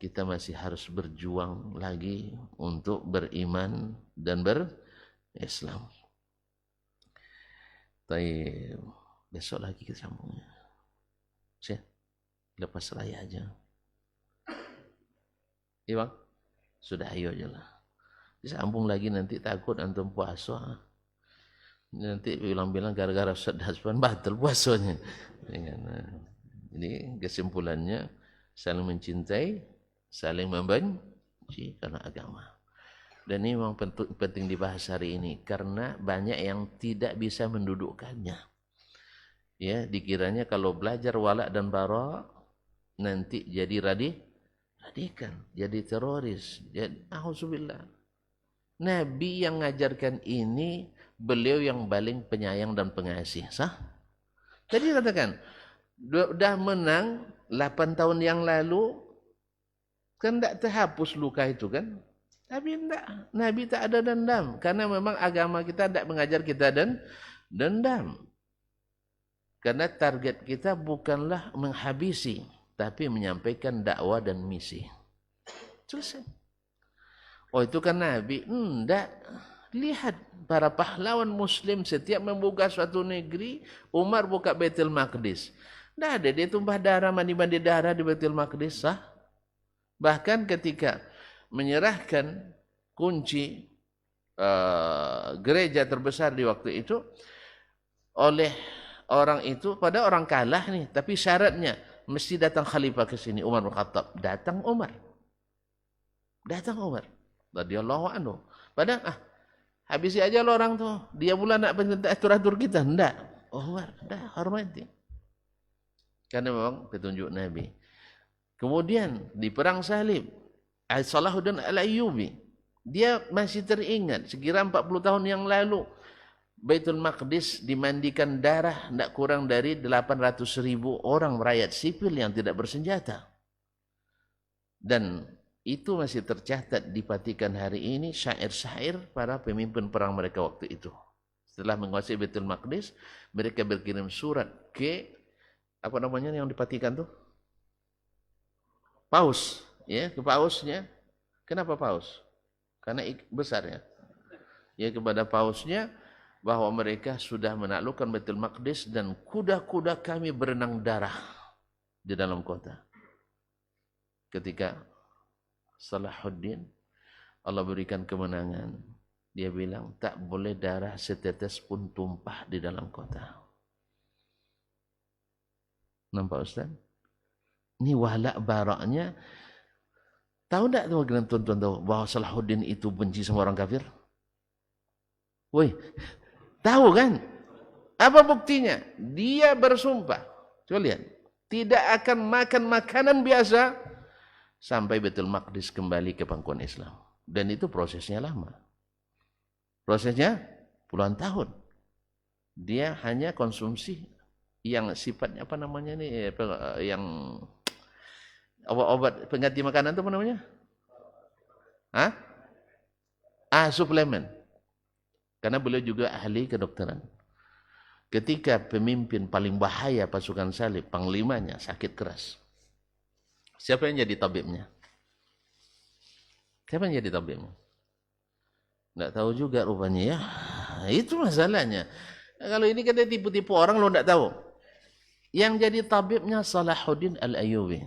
kita masih harus berjuang lagi untuk beriman dan berislam. Tapi besok lagi kita sambungnya. Lepas raya aja. Iya bang? Sudah ayo aja lah. Disambung lagi nanti takut antum puasa. Nanti bilang-bilang gara-gara Ustaz Hasban batal puasanya. Jadi kesimpulannya saling mencintai, saling membenci karena agama. Dan ini memang penting dibahas hari ini karena banyak yang tidak bisa mendudukkannya. Ya, dikiranya kalau belajar wala dan bara nanti jadi radikal, jadi teroris, jadi auzubillah. Nabi yang mengajarkan ini, beliau yang paling penyayang dan pengasih, sah? Tadi katakan, sudah menang 8 tahun yang lalu, kan tidak terhapus luka itu kan? Tapi tidak, Nabi tak ada dendam, karena memang agama kita tidak mengajar kita dendam. Karena target kita bukanlah menghabisi, tapi menyampaikan dakwah dan misi. Selesai. Oh itu kan Nabi? Enggak. Lihat para pahlawan muslim setiap membuka suatu negeri, Umar buka Baitul Maqdis. Tidak ada dia tumpah darah, mandi-mandi darah di Baitul Maqdis, sah? Bahkan ketika menyerahkan kunci gereja terbesar di waktu itu oleh orang itu, pada orang kalah nih, tapi syaratnya mesti datang khalifah ke sini, Umar bin Khattab. Datang Umar radhiyallahu anhu. Padahal habisi aja lo orang tuh, dia pula nak atur-atur kita. Enggak, Umar, dah hormati. Karena memang petunjuk Nabi. Kemudian di perang salib, Salahuddin Al-Ayyubi, dia masih teringat sekira 40 tahun yang lalu Baitul Maqdis dimandikan darah tidak kurang dari 800.000 orang rakyat sipil yang tidak bersenjata. Dan itu masih tercatat di Vatikan hari ini, syair-syair para pemimpin perang mereka waktu itu. Setelah menguasai Baitul Maqdis, mereka berkirim surat ke apa namanya yang di Vatikan tuh? Paus, ya, ke pausnya. Kenapa paus? Karena besarnya. Ya, kepada pausnya bahwa mereka sudah menaklukkan Baitul Maqdis dan kuda-kuda kami berenang darah di dalam kota. Ketika Salahuddin Allah berikan kemenangan, dia bilang tak boleh darah setetes pun tumpah di dalam kota. Nampak Ustaz? Ini walak baraknya. Tahu tak tuan-tuan tahu bahwa Salahuddin itu benci sama orang kafir? Woi, tahu kan? Apa buktinya? Dia bersumpah. Coba lihat. Tidak akan makan makanan biasa sampai Baitul Maqdis kembali ke pangkuan Islam. Dan itu prosesnya lama. Prosesnya puluhan tahun. Dia hanya konsumsi yang sifatnya apa namanya nih, yang obat-obat pengganti makanan itu apa namanya? Hah? Suplemen. Karena beliau juga ahli kedokteran. Ketika pemimpin paling bahaya pasukan salib, panglimanya sakit keras. Siapa yang jadi tabibnya? Siapa yang jadi tabibnya? Nggak tahu juga rupanya ya. Itu masalahnya. Kalau ini kan dia tipu-tipu orang lo nggak tahu. Yang jadi tabibnya Salahuddin Al-Ayyubi.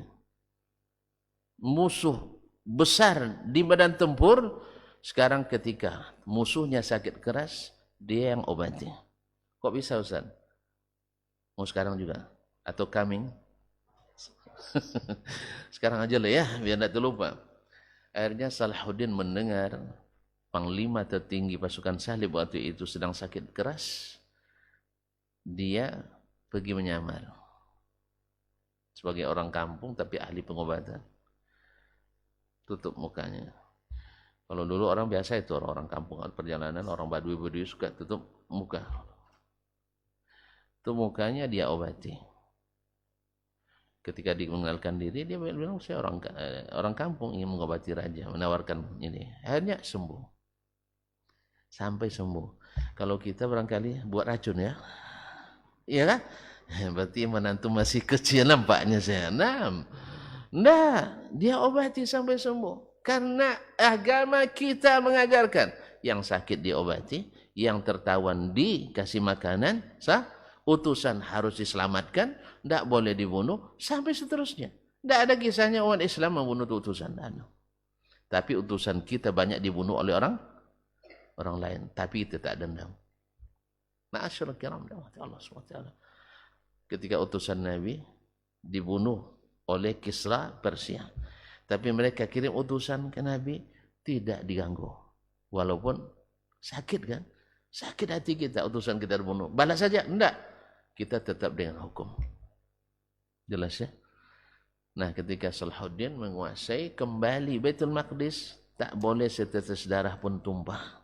Musuh besar di medan tempur. Sekarang ketika musuhnya sakit keras, dia yang obati. Kok bisa Ustaz? Mau sekarang juga? Atau coming? Sekarang aja lah ya, biar tidak terlupa. Akhirnya Salahuddin mendengar panglima tertinggi pasukan salib waktu itu sedang sakit keras. Dia pergi menyamar. Sebagai orang kampung tapi ahli pengobatan. Tutup mukanya. Kalau dulu orang biasa itu, orang kampung perjalanan, orang badui-badui suka tutup muka. Itu mukanya dia obati. Ketika dia mengenalkan diri, dia bilang saya orang kampung ingin mengobati raja, menawarkan ini. Akhirnya sembuh. Sampai sembuh. Kalau kita barangkali buat racun ya. Iya kan? Berarti menantu masih kecil nampaknya saya. Nah, dia obati sampai sembuh. Karena agama kita mengajarkan yang sakit diobati, yang tertawan dikasih makanan, utusan harus diselamatkan, tidak boleh dibunuh, sampai seterusnya. Tidak ada kisahnya umat Islam membunuh utusan. Tapi utusan kita banyak dibunuh oleh orang lain, tapi itu tak dendam. Ma'asyarul kiram Allah SWT. Ketika utusan Nabi dibunuh oleh Kisra Persia, tapi mereka kirim utusan ke Nabi tidak diganggu. Walaupun sakit kan? Sakit hati kita, utusan kita dibunuh. Balas saja? Enggak. Kita tetap dengan hukum. Jelas ya? Nah, ketika Salahuddin menguasai kembali Baitul Maqdis, tak boleh setetes darah pun tumpah.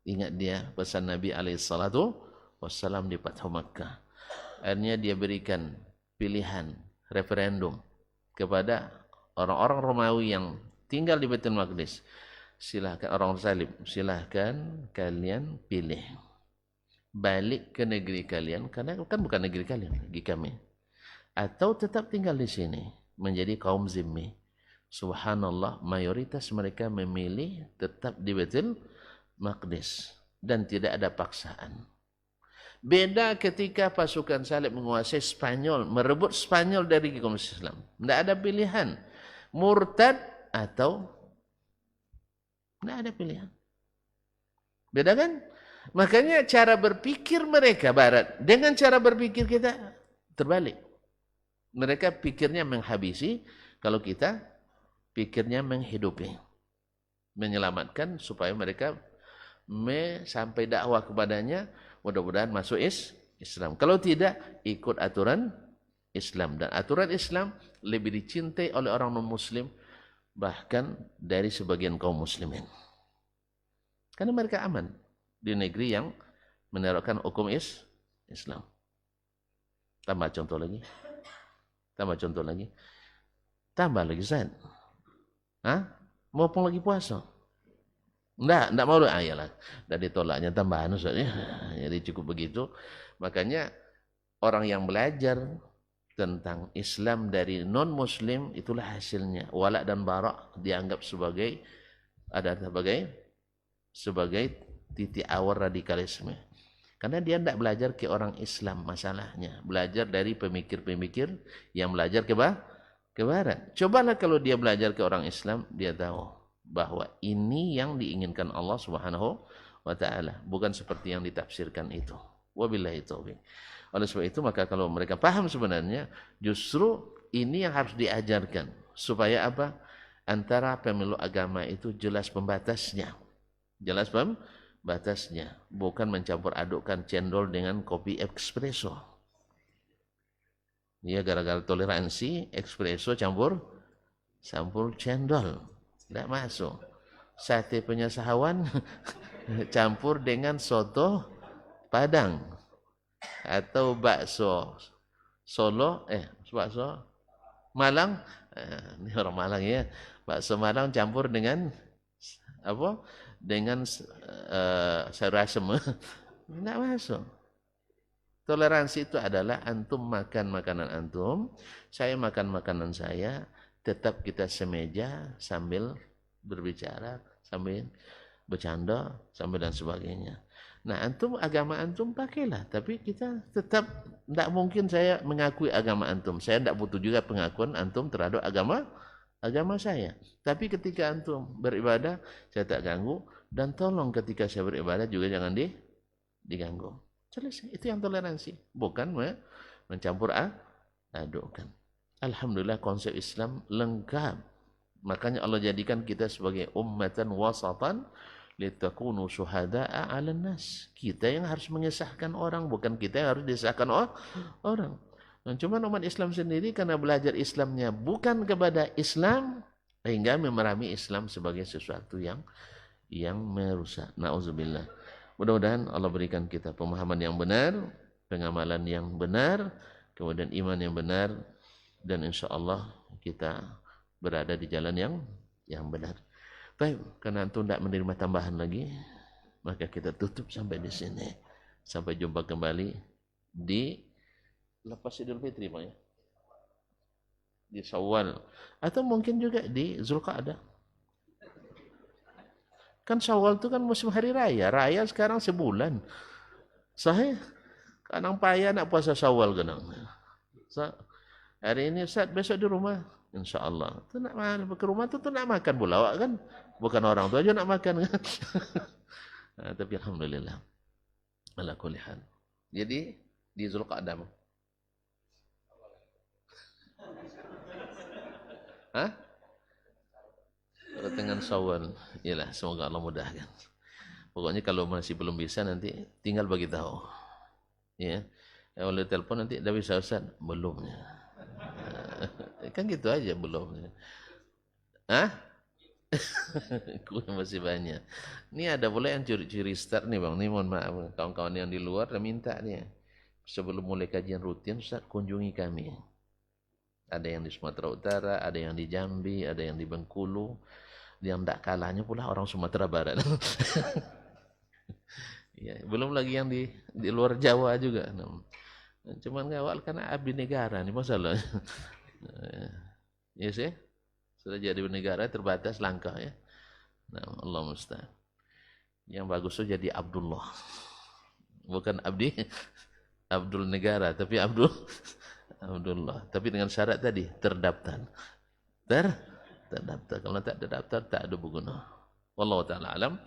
Ingat dia pesan Nabi SAW di Fathu Makkah. Akhirnya dia berikan pilihan referendum kepada orang-orang Romawi yang tinggal di Baitul Maqdis. Silahkan orang salib, silahkan kalian pilih balik ke negeri kalian, karena kan bukan negeri kalian, negeri kami, atau tetap tinggal di sini menjadi kaum zimmi. Subhanallah, mayoritas mereka memilih tetap di Baitul Maqdis dan tidak ada paksaan. Beda ketika pasukan salib menguasai Spanyol, merebut Spanyol dari kaum Islam. Tidak ada pilihan, murtad atau tidak ada pilihan. Beda kan? Makanya cara berpikir mereka Barat dengan cara berpikir kita terbalik. Mereka pikirnya menghabisi, kalau kita pikirnya menghidupi, menyelamatkan supaya mereka sampai dakwah kepadanya, mudah-mudahan masuk Islam. Kalau tidak, ikut aturan Islam. Dan aturan Islam lebih dicintai oleh orang non-muslim bahkan dari sebagian kaum muslimin. Karena mereka aman di negeri yang menerapkan hukum Islam. Tambah contoh lagi. Tambah lagi Ustaz. Hah? Mumpung lagi puasa. Enggak mau. Iyalah. Udah ditolaknya tambahan Ustaz ya. Jadi cukup begitu. Makanya orang yang belajar tentang Islam dari non-muslim itulah hasilnya. Wala dan bara dianggap sebagai sebagai titik awal radikalisme. Karena dia tidak belajar ke orang Islam masalahnya. Belajar dari pemikir-pemikir yang belajar ke barat. Cobalah kalau dia belajar ke orang Islam, dia tahu bahwa ini yang diinginkan Allah Subhanahu wa taala, bukan seperti yang ditafsirkan itu. Wabillahi taufiq. Oleh sebab itu maka kalau mereka paham sebenarnya justru ini yang harus diajarkan supaya apa? Antara pemilu agama itu jelas pembatasnya. Jelas pembatasnya, bukan mencampur adukkan cendol dengan kopi espresso. Dia gara-gara toleransi espresso campur cendol. Tidak masuk. Sate penyesawan campur dengan soto Padang atau bakso Solo, bakso Malang, ini orang Malang ya, bakso Malang campur dengan apa? Dengan sayur asem, tidak masuk. Toleransi itu adalah antum makan makanan antum, saya makan makanan saya, tetap kita semeja sambil berbicara, sambil bercanda, sambil dan sebagainya. Nah, antum agama antum pakailah, tapi kita tetap tidak mungkin saya mengakui agama antum. Saya tidak butuh juga pengakuan antum terhadap agama saya. Tapi ketika antum beribadah, saya tak ganggu, dan tolong ketika saya beribadah juga jangan diganggu. Selesai. Itu yang toleransi, bukan mencampur adukkan. Alhamdulillah konsep Islam lengkap. Makanya Allah jadikan kita sebagai ummatan wasatan litakunu syuhada'a 'alan nas. Kita yang harus mengesahkan orang, bukan kita yang harus disahkan orang. Dan cuma umat Islam sendiri karena belajar Islamnya bukan kepada Islam, sehingga memerami Islam sebagai sesuatu yang merusak. Nauzubillah. Mudah-mudahan Allah berikan kita pemahaman yang benar, pengamalan yang benar, kemudian iman yang benar, dan insya Allah kita berada di jalan yang benar. Baik, karena antum tidak menerima tambahan lagi, maka kita tutup sampai di sini. Sampai jumpa kembali di lepas Idul Fitri, Pak ya. Di Syawal atau mungkin juga di Zulqa'dah. Kan Syawal itu kan musim hari raya. Raya sekarang sebulan. Sahih. Kadang payah nak puasa Syawal kadang. Hari ini Ustaz, besok di rumah. InsyaAllah. Itu nak ke rumah tu nak makan pula kan. Bukan orang tu aja nak makan kan. Tapi Alhamdulillah. Ala kulli hal. Jadi di Zulqa'dah. Hah? Pertengahan Syawal. Yalah, semoga Allah mudahkan. Pokoknya kalau masih belum bisa nanti tinggal bagi tahu. Ya. Oleh telepon nanti dah bisa Ustaz? Belum. Kan gitu aja belum. Hah? Kue masih banyak. Ini ada pula yang curi-curi start nih Bang. Ini mohon maaf kawan-kawan yang di luar dah minta nih. Sebelum mulai kajian rutin Ustaz kunjungi kami. Ada yang di Sumatera Utara, ada yang di Jambi, ada yang di Bengkulu. Yang tak kalahnya pula orang Sumatera Barat. Ya, belum lagi yang di luar Jawa juga. Cuman awal karena abdi negara nih masalahnya. Ya sih, sudah jadi negara terbatas langkah ya. Nah, Allah musta'an. Yang bagus tuh jadi Abdullah. Bukan Abdul negara, tapi Abdullah. Tapi dengan syarat tadi terdaftar. Terdaftar. Kalau tak terdaftar tak ada berguna. Wallahu taala alam.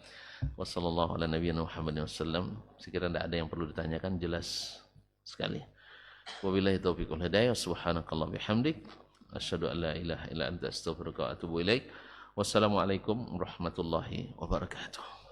Wassallallahu ala nabiyina Muhammadin wasallam. Sekiranya tidak ada yang perlu ditanyakan jelas sekali. Wabillahi taufiq wal hidayah. Subhanakallah bihamdik asyhadu an la ilaha illa anta astaghfiruka wa atubu ilaik. Wassalamualaikum warahmatullahi wabarakatuh.